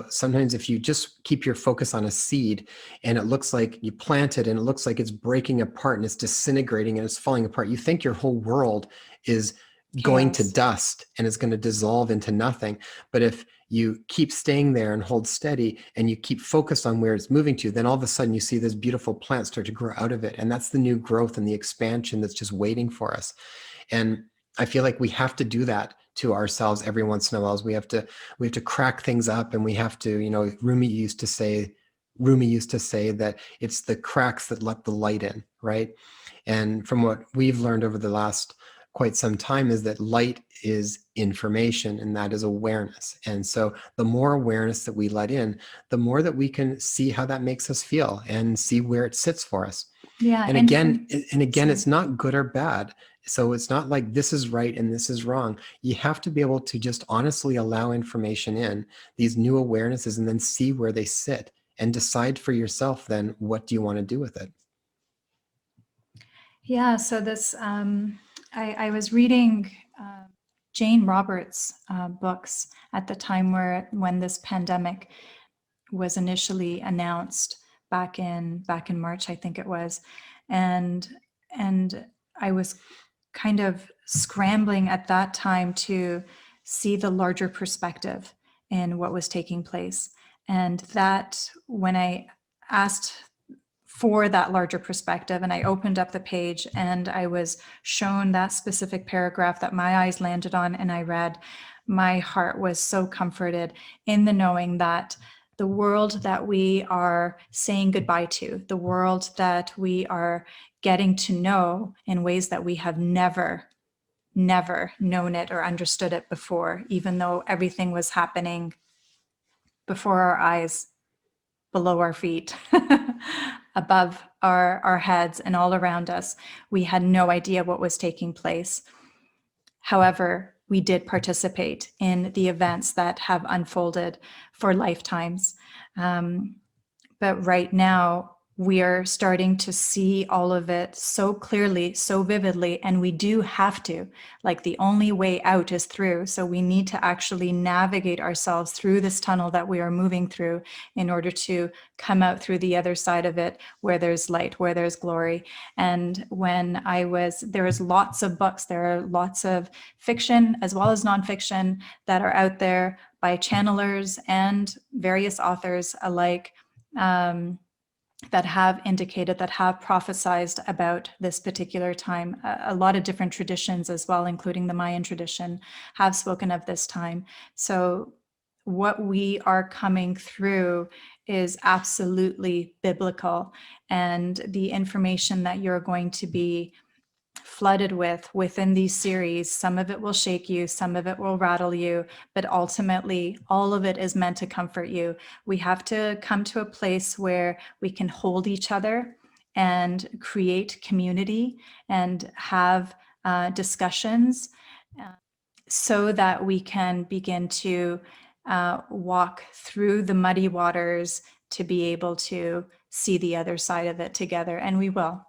Sometimes if you just keep your focus on a seed and it looks like you plant it and it looks like it's breaking apart and it's disintegrating and it's falling apart, you think your whole world is going to
Chaos.
dust and it's going to dissolve into nothing. But if you keep staying there and hold steady and you keep focused on where it's moving to, then all of a sudden you see this beautiful plant start to grow out of it. And that's the new growth and the expansion that's just waiting for us. And I feel like we have to do that to ourselves every once in a while. We have to crack things up, and we have to, Rumi used to say that it's the cracks that let the light in, right? And from what we've learned over the last quite some time is that light is information, and that is awareness. And so the more awareness that we let in, the more that we can see how that makes us feel and see where it sits for us.
Yeah.
And again,
Sorry.
it's not good or bad. So it's not like this is right and this is wrong. You have to be able to just honestly allow information in, these new awarenesses, and then see where they sit and decide for yourself then what do you want to do with it.
Yeah, so I was reading Jane Roberts' books at the time when this pandemic was initially announced back in March, I think it was, and and I was kind of scrambling at that time to see the larger perspective in what was taking place, and that when I asked for that larger perspective and I opened up the page and I was shown that specific paragraph that my eyes landed on and I read, my heart was so comforted in the knowing that the world that we are saying goodbye to, the world that we are getting to know in ways that we have never known it or understood it before, even though everything was happening before our eyes, below our feet, above our heads, and all around us. We had no idea what was taking place. However, we did participate in the events that have unfolded for lifetimes. But right now, we are starting to see all of it so clearly, so vividly, and we do have to. Like, the only way out is through. So we need to actually navigate ourselves through this tunnel that we are moving through in order to come out through the other side of it, where there's light, where there's glory. And there is lots of books, there are lots of fiction as well as nonfiction that are out there by channelers and various authors alike, that have indicated, that have prophesized about this particular time. A lot of different traditions as well, including the Mayan tradition, have spoken of this time. So what we are coming through is absolutely biblical, and the information that you're going to be flooded within these series, some of it will shake you, some of it will rattle you, but ultimately all of it is meant to comfort you. We have to come to a place where we can hold each other and create community and have discussions, so that we can begin to walk through the muddy waters to be able to see the other side of it together, and we will.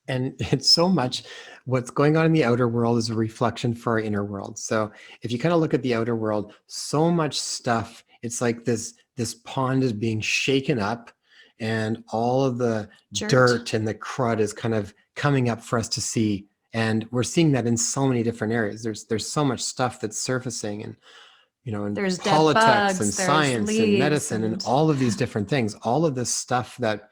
And it's so much what's going on in the outer world is a reflection for our inner world. So if you kind of look at the outer world, so much stuff, it's like this pond is being shaken up and all of the dirt and the crud is kind of coming up for us to see. And we're seeing that in so many different areas. There's so much stuff that's surfacing, and and
There's dead
politics
bugs,
and
there's
science and
leaves,
medicine and all of these different things, all of this stuff that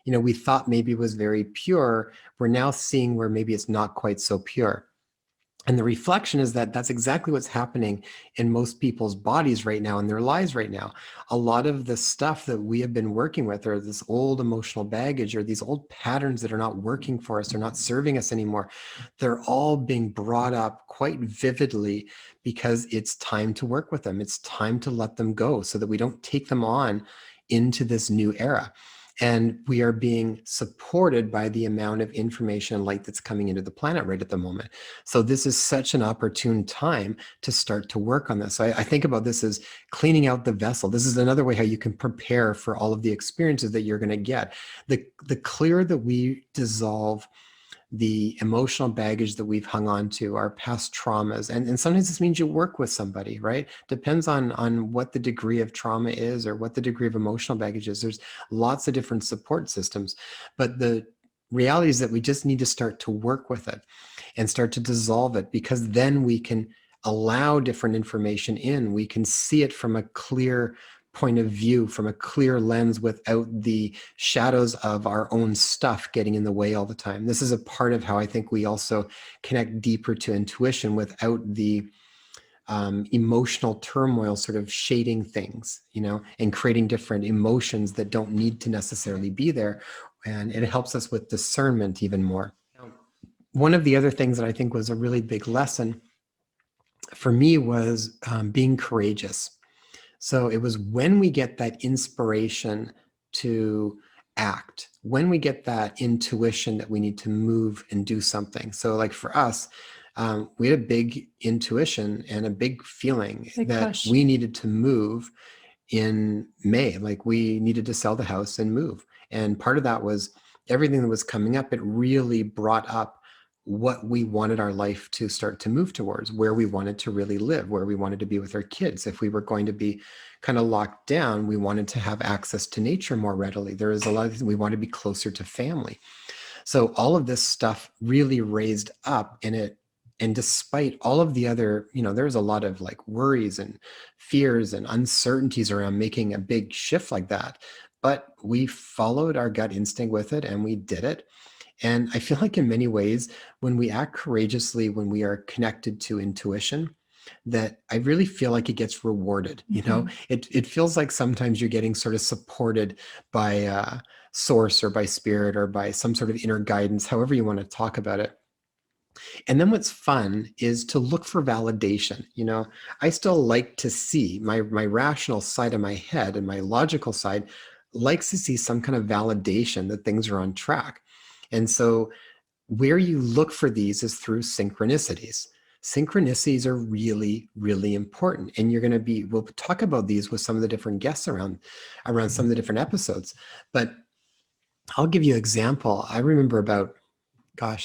we thought maybe was very pure, we're now seeing where maybe it's not quite so pure. And the reflection is that that's exactly what's happening in most people's bodies right now, in their lives right now. A lot of the stuff that we have been working with, or this old emotional baggage, or these old patterns that are not working for us, or not serving us anymore, they're all being brought up quite vividly because it's time to work with them. It's time to let them go so that we don't take them on into this new era. And we are being supported by the amount of information and light that's coming into the planet right at the moment. So this is such an opportune time to start to work on this. So I think about this as cleaning out the vessel. This is another way how you can prepare for all of the experiences that you're going to get. The clearer that we dissolve the emotional baggage that we've hung on to, our past traumas. And sometimes this means you work with somebody, right? Depends on what the degree of trauma is or what the degree of emotional baggage is. There's lots of different support systems. But the reality is that we just need to start to work with it and start to dissolve it, because then we can allow different information in. We can see it from a clear point of view, from a clear lens, without the shadows of our own stuff getting in the way all the time. This is a part of how I think we also connect deeper to intuition without the emotional turmoil sort of shading things, and creating different emotions that don't need to necessarily be there. And it helps us with discernment even more. One of the other things that I think was a really big lesson for me was being courageous. So it was when we get that inspiration to act, when we get that intuition that we need to move and do something. So like for us, we had a big intuition and a big feeling that
push.
we needed to move in May. Like we needed to sell the house and move. And part of that was everything that was coming up. It really brought up what we wanted our life to start to move towards, where we wanted to really live, where we wanted to be with our kids. If we were going to be kind of locked down, we wanted to have access to nature more readily. There is a lot of things we want to be closer to family. So all of this stuff really raised up in it. And despite all of the other, there's a lot of like worries and fears and uncertainties around making a big shift like that. But we followed our gut instinct with it and we did it. And I feel like in many ways, when we act courageously, when we are connected to intuition, that I really feel like it gets rewarded. It feels like sometimes you're getting sort of supported by source or by spirit or by some sort of inner guidance, however you want to talk about it. And then what's fun is to look for validation. I still like to see my rational side of my head, and my logical side likes to see some kind of validation that things are on track. And so where you look for these is through synchronicities. Synchronicities are really, really important. And we'll talk about these with some of the different guests around some of the different episodes. But I'll give you an example. I remember about,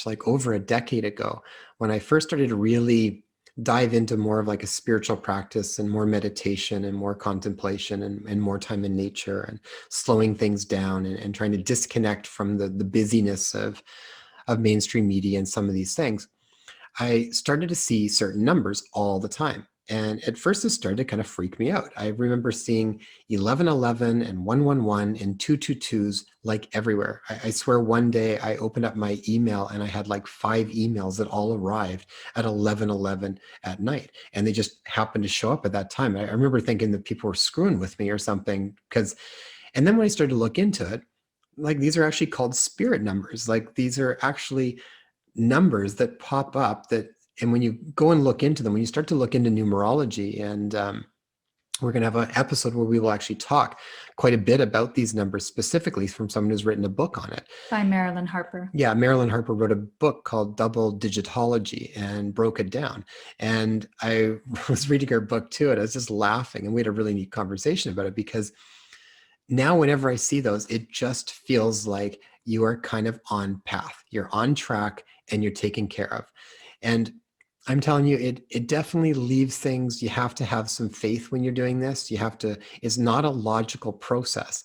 like over a decade ago, when I first started to really dive into more of like a spiritual practice and more meditation and more contemplation and more time in nature and slowing things down and trying to disconnect from the busyness of mainstream media and some of these things, I started to see certain numbers all the time. And at first it started to kind of freak me out. I remember seeing 1111 and 111 and 222s like everywhere. I swear one day I opened up my email and I had like 5 emails that all arrived at 1111 at night. And they just happened to show up at that time. I remember thinking that people were screwing with me or something, and then when I started to look into it, like these are actually called spirit numbers. Like these are actually numbers that pop up and when you go and look into them, when you start to look into numerology, and we're going to have an episode where we will actually talk quite a bit about these numbers specifically from someone who's written a book on it.
By Marilyn Harper.
Yeah, Marilyn Harper wrote a book called Double Digitology and broke it down. And I was reading her book too, and I was just laughing, and we had a really neat conversation about it, because now whenever I see those, it just feels like you are kind of on path, you're on track, and you're taken care of. And I'm telling you, it definitely leaves things. You have to have some faith when you're doing this. It's not a logical process,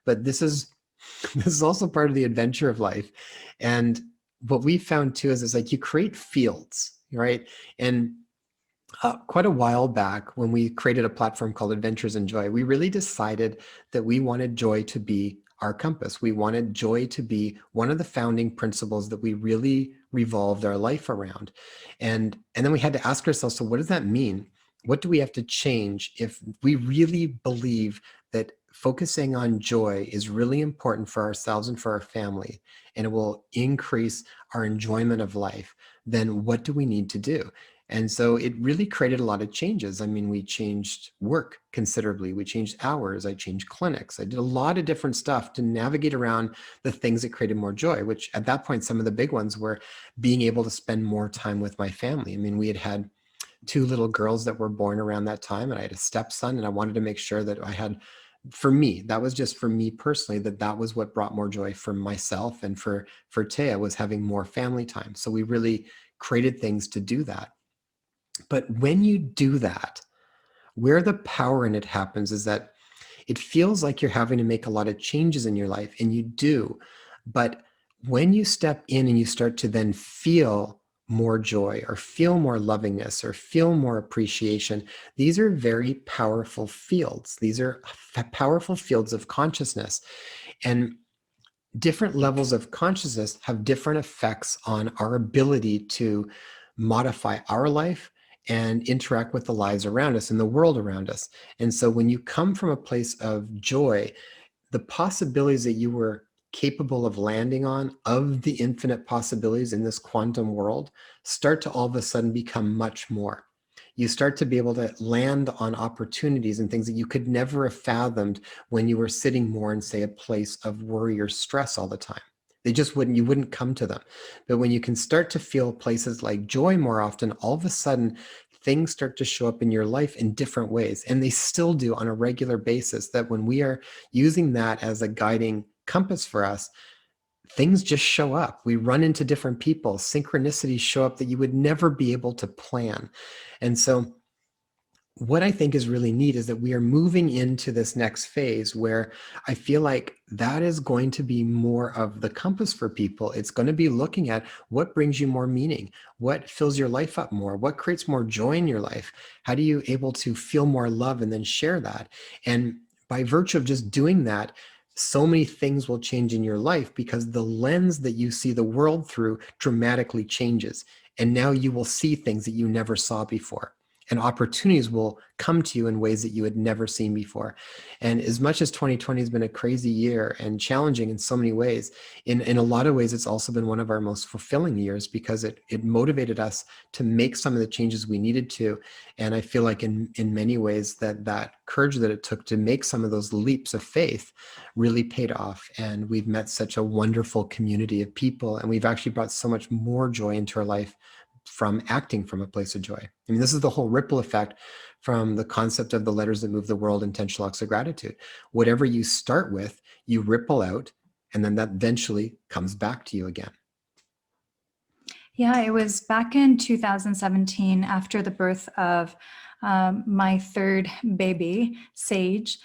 but this is also part of the adventure of life. And what we found too is like you create fields, right? And quite a while back, when we created a platform called Adventures in Joy, we really decided that we wanted joy to be our compass. We wanted joy to be one of the founding principles that we really revolved our life around. And then we had to ask ourselves, so what does that mean? What do we have to change if we really believe that focusing on joy is really important for ourselves and for our family, and it will increase our enjoyment of life? Then what do we need to do? And so it really created a lot of changes. I mean, we changed work considerably. We changed hours. I changed clinics. I did a lot of different stuff to navigate around the things that created more joy, which at that point, some of the big ones were being able to spend more time with my family. I mean, we had two little girls that were born around that time, and I had a stepson, and I wanted to make sure that I had, for me, that was just for me personally, that was what brought more joy for myself, and for Téa was having more family time. So we really created things to do that. But when you do that, where the power in it happens is that it feels like you're having to make a lot of changes in your life, and you do. But when you step in and you start to then feel more joy or feel more lovingness or feel more appreciation, these are very powerful fields. These are powerful fields of consciousness. And different levels of consciousness have different effects on our ability to modify our life and interact with the lives around us and the world around us. And so when you come from a place of joy, the possibilities that you were capable of landing on, of the infinite possibilities in this quantum world, start to all of a sudden become much more. You start to be able to land on opportunities and things that you could never have fathomed when you were sitting more in, say, a place of worry or stress all the time. You wouldn't come to them. But when you can start to feel places like joy more often, all of a sudden things start to show up in your life in different ways. And they still do on a regular basis, that when we are using that as a guiding compass for us, things just show up. We run into different people. Synchronicities show up that you would never be able to plan. And so what I think is really neat is that we are moving into this next phase where I feel like that is going to be more of the compass for people. It's going to be looking at what brings you more meaning, what fills your life up more, what creates more joy in your life. How do you able to feel more love and then share that? And by virtue of just doing that, so many things will change in your life, because the lens that you see the world through dramatically changes. And now you will see things that you never saw before. And opportunities will come to you in ways that you had never seen before. And as much as 2020 has been a crazy year and challenging in so many ways, in a lot of ways, it's also been one of our most fulfilling years, because it motivated us to make some of the changes we needed to. And I feel like in many ways that courage that it took to make some of those leaps of faith really paid off. And we've met such a wonderful community of people, and we've actually brought so much more joy into our life from acting from a place of joy. I mean, this is the whole ripple effect from the concept of the letters that move the world, intentional acts of gratitude. Whatever you start with, you ripple out, and then that eventually comes back to you again.
Yeah, it was back in 2017, after the birth of my third baby, Sage,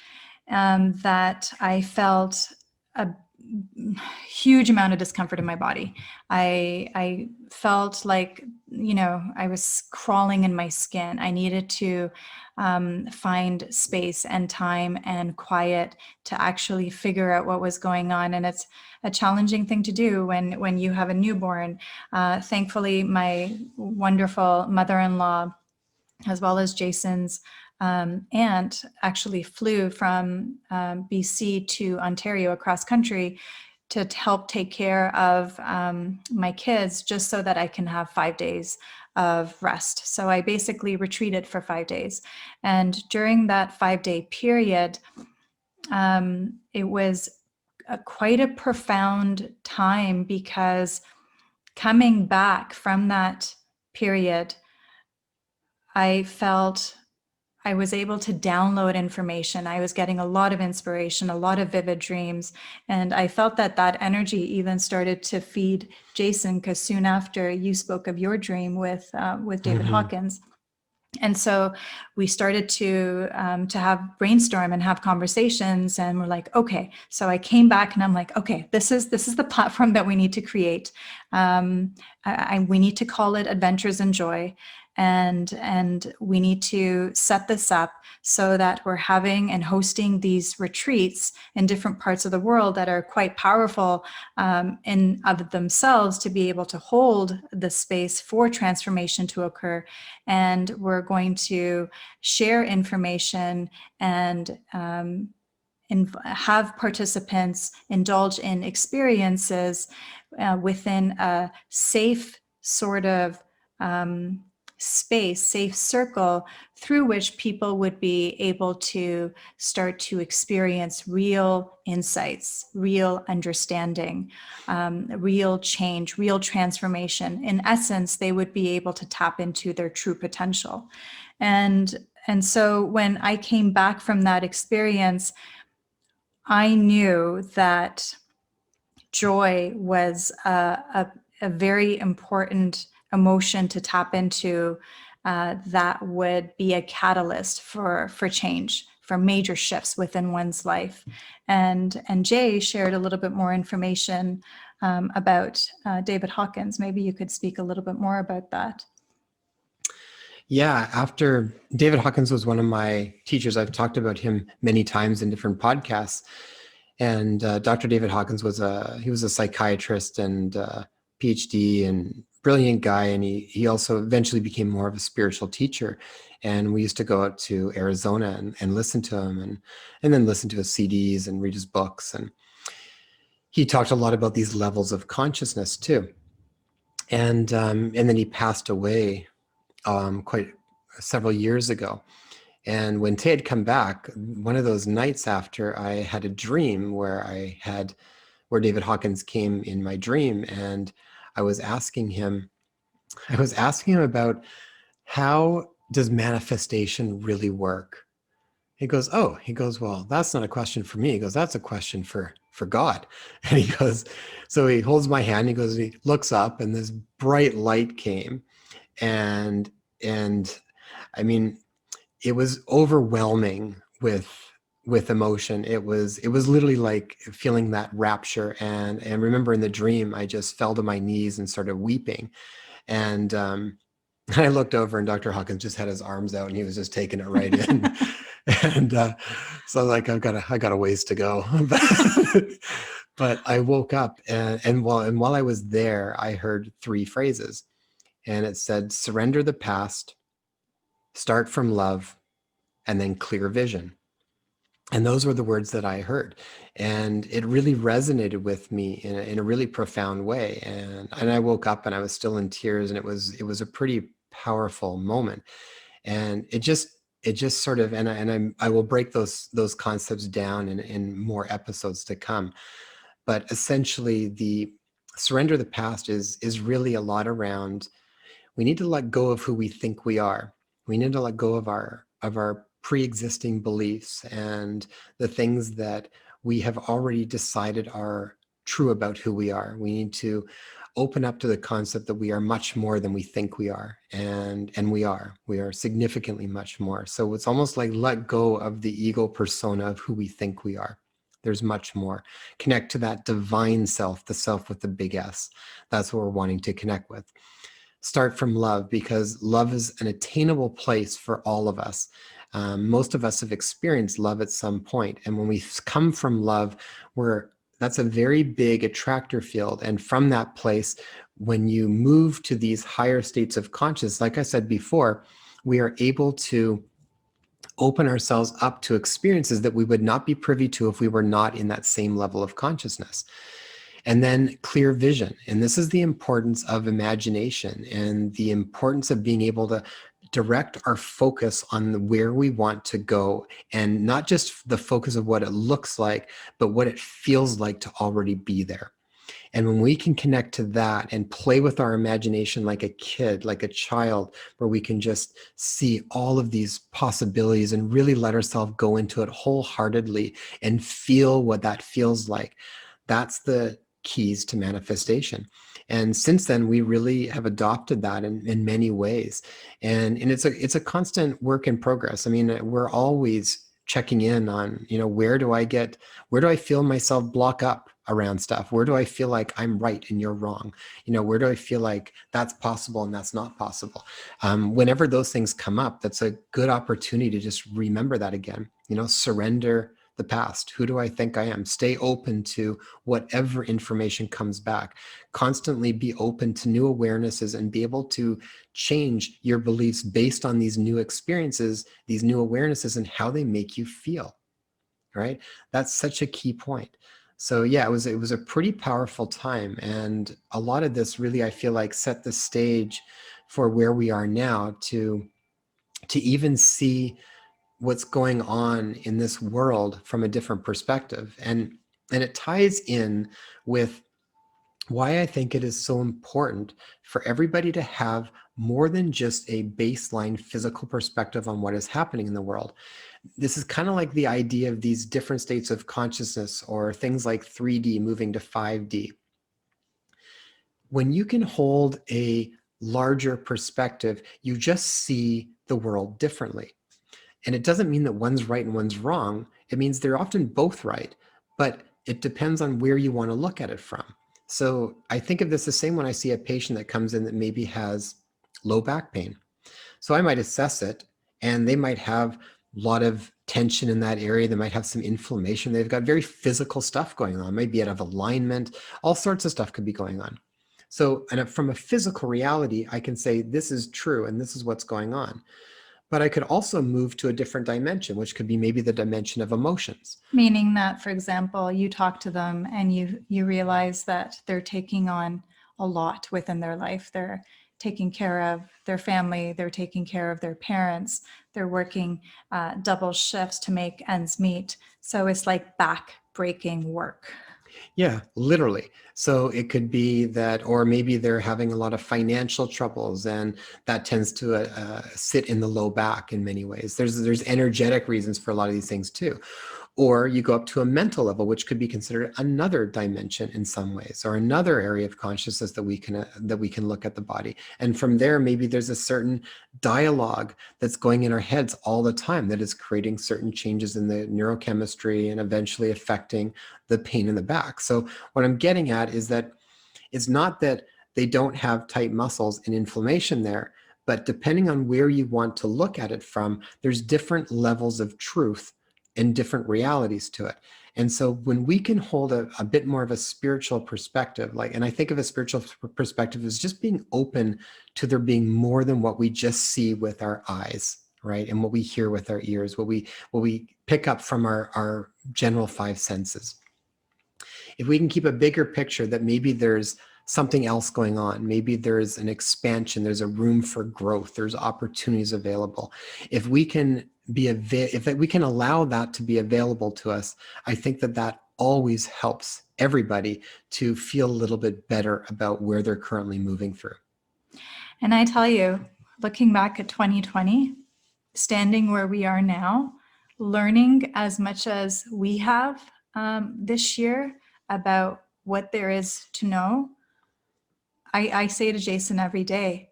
that I felt a huge amount of discomfort in my body. I felt like, I was crawling in my skin. I needed to find space and time and quiet to actually figure out what was going on. And it's a challenging thing to do when you have a newborn. Thankfully, my wonderful mother-in-law, as well as Jason's aunt, actually flew from BC to Ontario across country to help take care of my kids, just so that I can have 5 days of rest. So I basically retreated for 5 days. And during that 5-day period, it was quite a profound time, because coming back from that period, I felt I was able to download information. I was getting a lot of inspiration, a lot of vivid dreams. And I felt that energy even started to feed Jason, because soon after you spoke of your dream with David Hawkins. And so we started to have brainstorm and have conversations, and we're like, okay. So I came back and I'm like, okay, this is the platform that we need to create. We need to call it Adventures in Joy. and we need to set this up so that we're having and hosting these retreats in different parts of the world that are quite powerful in of themselves to be able to hold the space for transformation to occur. And we're going to share information and have participants indulge in experiences within a safe sort of space, safe circle through which people would be able to start to experience real insights, real understanding, real change, real transformation. In essence, they would be able to tap into their true potential. And so when I came back from that experience, I knew that joy was a very important emotion to tap into that would be a catalyst for change, for major shifts within one's life. And Jay shared a little bit more information about David Hawkins. Maybe you could speak a little bit more about that.
Yeah, after David Hawkins was one of my teachers. I've talked about him many times in different podcasts. And Dr. David Hawkins was a psychiatrist and PhD and brilliant guy. And he also eventually became more of a spiritual teacher. And we used to go out to Arizona and listen to him and then listen to his CDs and read his books. And he talked a lot about these levels of consciousness too. And then he passed away quite several years ago. And when Téa had come back, one of those nights after, I had a dream where David Hawkins came in my dream, and I was asking him about how does manifestation really work? He goes, well, that's not a question for me. He goes, that's a question for God. And he goes, so he holds my hand, he goes, he looks up, and this bright light came. And I mean, it was overwhelming with emotion. It was literally like feeling that rapture. And remember in the dream, I just fell to my knees and started weeping. And I looked over, and Dr. Hawkins just had his arms out, and he was just taking it right in. And so I was like, I got a ways to go. But I woke up, and while I was there, I heard 3 phrases, and it said, surrender the past, start from love, and then clear vision. And those were the words that I heard. And it really resonated with me in a really profound way. And I woke up and I was still in tears, and it was a pretty powerful moment. And it just sort of, I will break those concepts down in more episodes to come. But essentially, the surrender the past is really a lot around, we need to let go of who we think we are. We need to let go of our pre-existing beliefs and the things that we have already decided are true about who we are. We need to open up to the concept that we are much more than we think we are. And we are significantly much more. So it's almost like let go of the ego persona of who we think we are. There's much more. Connect to that divine self, the self with the big S. That's what we're wanting to connect with. Start from love, because love is an attainable place for all of us. Most of us have experienced love at some point. And when we come from love, that's a very big attractor field. And from that place, when you move to these higher states of consciousness, like I said before, we are able to open ourselves up to experiences that we would not be privy to if we were not in that same level of consciousness. And then clear vision. And this is the importance of imagination and the importance of being able to direct our focus on where we want to go, and not just the focus of what it looks like, but what it feels like to already be there. And when we can connect to that and play with our imagination like a kid, like a child, where we can just see all of these possibilities and really let ourselves go into it wholeheartedly and feel what that feels like, that's the keys to manifestation. And since then, we really have adopted that in many ways. And it's a constant work in progress. I mean, we're always checking in on, where do I feel myself block up around stuff? Where do I feel like I'm right and you're wrong? Where do I feel like that's possible and that's not possible? Whenever those things come up, that's a good opportunity to just remember that again, surrender the past. Who do I think I am? Stay open to whatever information comes back. Constantly be open to new awarenesses and be able to change your beliefs based on these new experiences, these new awarenesses, and how they make you feel, right? That's such a key point. So yeah, it was a pretty powerful time. And a lot of this really, I feel like, set the stage for where we are now to even see what's going on in this world from a different perspective. And it ties in with why I think it is so important for everybody to have more than just a baseline physical perspective on what is happening in the world. This is kind of like the idea of these different states of consciousness, or things like 3D moving to 5D. When you can hold a larger perspective, you just see the world differently. And it doesn't mean that one's right and one's wrong. It means they're often both right, but it depends on where you want to look at it from. So I think of this the same when I see a patient that comes in that maybe has low back pain. So I might assess it, and they might have a lot of tension in that area. They might have some inflammation. They've got very physical stuff going on, maybe out of alignment. All sorts of stuff could be going on. So, and from a physical reality, I can say this is true and this is what's going on. But I could also move to a different dimension, which could be maybe the dimension of emotions.
Meaning that, for example, you talk to them and you realize that they're taking on a lot within their life. They're taking care of their family, they're taking care of their parents, they're working double shifts to make ends meet. So it's like back-breaking work.
Yeah, literally. So it could be that, or maybe they're having a lot of financial troubles, and that tends to sit in the low back in many ways. There's energetic reasons for a lot of these things too. Or you go up to a mental level, which could be considered another dimension in some ways, or another area of consciousness that we can look at the body. And from there, maybe there's a certain dialogue that's going in our heads all the time that is creating certain changes in the neurochemistry and eventually affecting the pain in the back. So what I'm getting at is that it's not that they don't have tight muscles and inflammation there, but depending on where you want to look at it from, there's different levels of truth and different realities to it. And so when we can hold a bit more of a spiritual perspective, and I think of a spiritual perspective as just being open to there being more than what we just see with our eyes, right? And what we hear with our ears, what we pick up from our general five senses. If we can keep a bigger picture that maybe there's something else going on, maybe there's an expansion, there's a room for growth, there's opportunities available. If we can we can allow that to be available to us, I think that always helps everybody to feel a little bit better about where they're currently moving through.
And I tell you, looking back at 2020, standing where we are now, learning as much as we have this year about what there is to know, I say to Jason every day,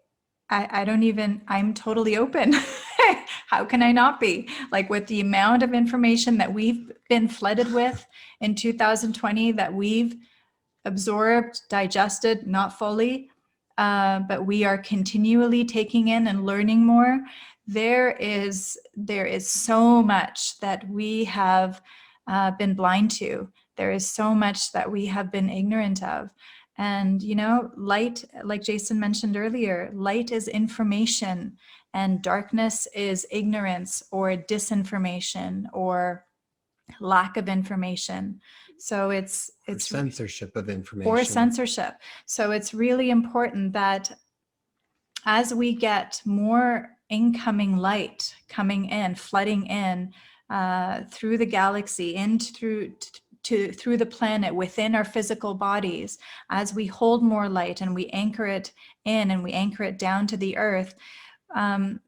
I'm totally open. How can I not be? Like, with the amount of information that we've been flooded with in 2020, that we've absorbed, digested, not fully, but we are continually taking in and learning more. There is so much that we have been blind to. There is so much that we have been ignorant of. And, light, like Jason mentioned earlier, light is information and darkness is ignorance or disinformation or lack of information. So it's
censorship of information.
Or censorship. So it's really important that as we get more incoming light coming in, flooding in through the galaxy, through the planet, within our physical bodies, as we hold more light and we anchor it in and we anchor it down to the earth,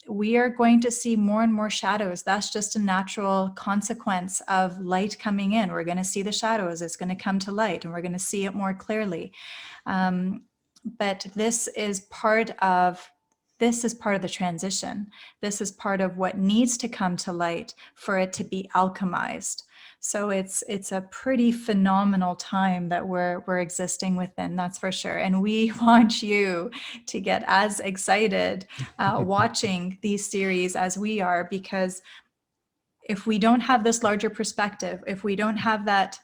we are going to see more and more shadows. That's just a natural consequence of light coming in. We're going to see the shadows. It's going to come to light and we're going to see it more clearly. But this is part of this is part of the transition. This is part of what needs to come to light for it to be alchemized. So it's a pretty phenomenal time that we're existing within, that's for sure. And we want you to get as excited watching these series as we are, because if we don't have this larger perspective, if we don't have that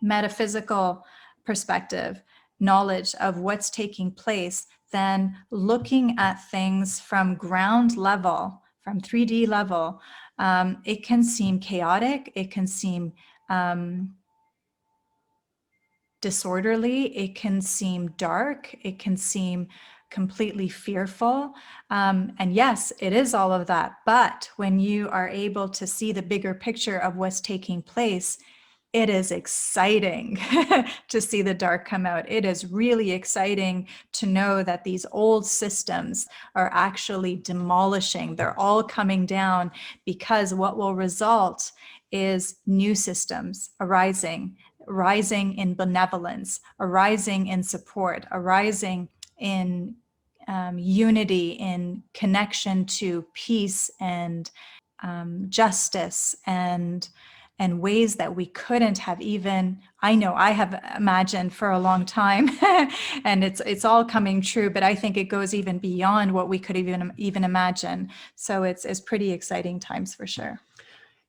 metaphysical perspective, knowledge of what's taking place, then looking at things from ground level, from 3D level, it can seem chaotic, it can seem disorderly, it can seem dark, it can seem completely fearful. And yes, it is all of that. But when you are able to see the bigger picture of what's taking place, it is exciting to see the dark come out. It is really exciting to know that these old systems are actually demolishing. They're all coming down, because what will result is new systems arising in benevolence, arising in support, arising in unity, in connection to peace and justice, and ways that we couldn't have even, I know I have imagined for a long time, and it's all coming true, but I think it goes even beyond what we could even imagine. So it's pretty exciting times for sure.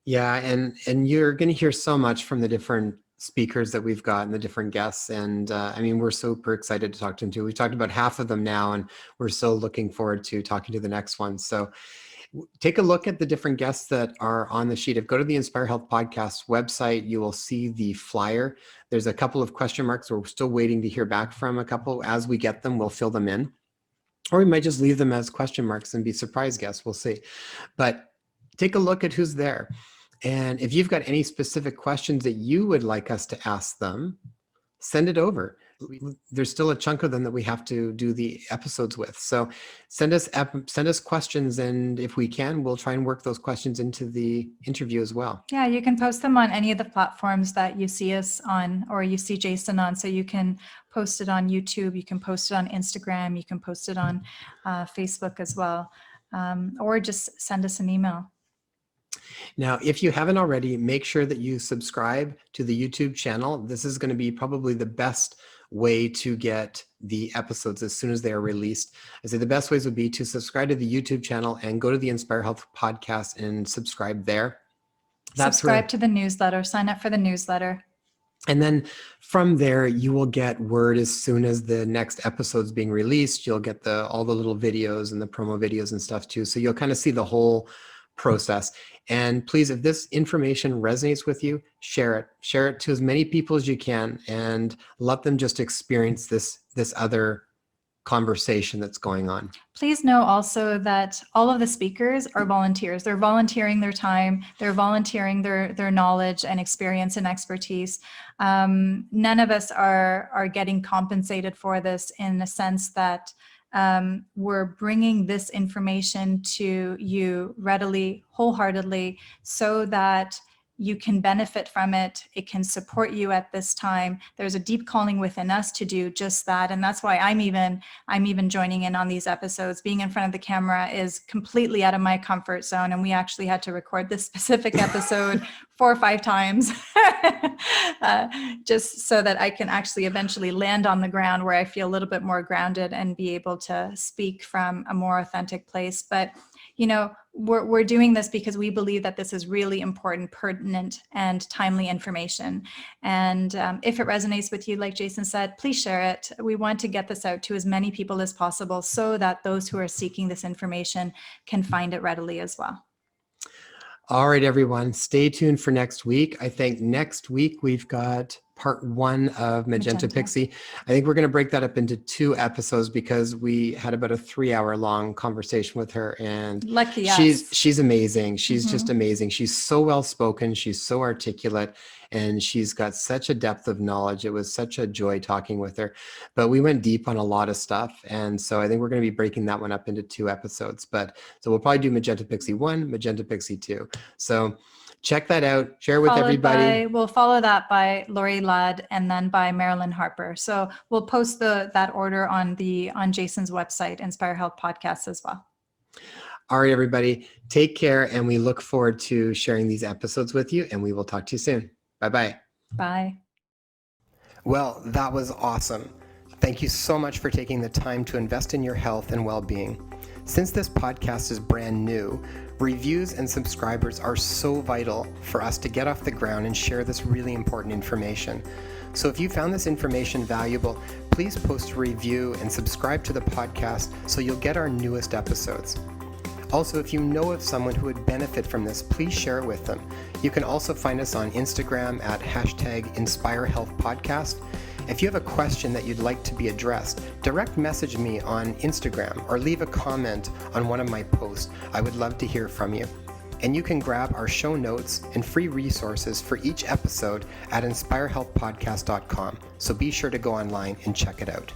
Yeah, and you're going to hear so much from the different speakers that we've got and the different guests. And I mean, we're super excited to talk to them too. We've talked about half of them now, and we're so looking forward to talking to the next one. So take a look at the different guests that are on the sheet. If go to the Inspire Health Podcast website, you will see the flyer. There's a couple of question marks. We're still waiting to hear back from a couple. As we get them, we'll fill them in. Or we might just leave them as question marks and be surprise guests. We'll see. But take a look at who's there. And if you've got any specific questions that you would like us to ask them, send it over. There's still a chunk of them that we have to do the episodes with. So send us questions, and if we can, we'll try and work those questions into the interview as well.
Yeah, you can post them on any of the platforms that you see us on, or you see Jason on. So you can post it on YouTube, you can post it on Instagram, you can post it on Facebook as well, or just send us an email.
Now, if you haven't already, make sure that you subscribe to the YouTube channel. This is going to be probably the best way to get the episodes as soon as they are released. I say the best ways would be to subscribe to the YouTube channel and go to the Inspire Health Podcast and subscribe there.
Subscribe to the newsletter, sign up for the newsletter.
And then from there, you will get word as soon as the next episode's being released. You'll get all the little videos and the promo videos and stuff too. So you'll kind of see the whole process. And please, if this information resonates with you, share it. Share it to as many people as you can, and let them just experience this other conversation that's going on.
Please know also that all of the speakers are volunteers. They're volunteering their time, they're volunteering their knowledge and experience and expertise. None of us are getting compensated for this, in the sense that we're bringing this information to you readily, wholeheartedly, so that you can benefit from it. It can support you at this time. There's a deep calling within us to do just that. And that's why I'm even joining in on these episodes. Being in front of the camera is completely out of my comfort zone. And we actually had to record this specific episode 4 or 5 times just so that I can actually eventually land on the ground where I feel a little bit more grounded and be able to speak from a more authentic place. But you know, we're doing this because we believe that this is really important, pertinent, and timely information. And if it resonates with you, like Jason said, please share it. We want to get this out to as many people as possible, so that those who are seeking this information can find it readily as well.
All right, everyone, stay tuned for next week. I think next week we've got part 1 of Magenta Pixie. I think we're going to break that up into 2 episodes, because we had about a 3-hour-long conversation with her, and
lucky
she's amazing. She's just amazing. She's so well spoken. She's so articulate, and she's got such a depth of knowledge. It was such a joy talking with her, but we went deep on a lot of stuff. And so I think we're going to be breaking that one up into 2 episodes, so we'll probably do Magenta Pixie 1, Magenta Pixie 2. So Check that out. Share with everybody.
We'll follow that by Lori Ladd and then by Marilyn Harper. So we'll post that order on Jason's website, Inspire Health Podcasts, as well.
All right, everybody. Take care, and we look forward to sharing these episodes with you, and we will talk to you soon. Bye-bye.
Bye.
Well, that was awesome. Thank you so much for taking the time to invest in your health and well-being. Since this podcast is brand new, reviews and subscribers are so vital for us to get off the ground and share this really important information. So if you found this information valuable, please post a review and subscribe to the podcast so you'll get our newest episodes. Also, if you know of someone who would benefit from this, please share it with them. You can also find us on Instagram at #InspireHealthPodcast. If you have a question that you'd like to be addressed, direct message me on Instagram or leave a comment on one of my posts. I would love to hear from you. And you can grab our show notes and free resources for each episode at inspirehealthpodcast.com. So be sure to go online and check it out.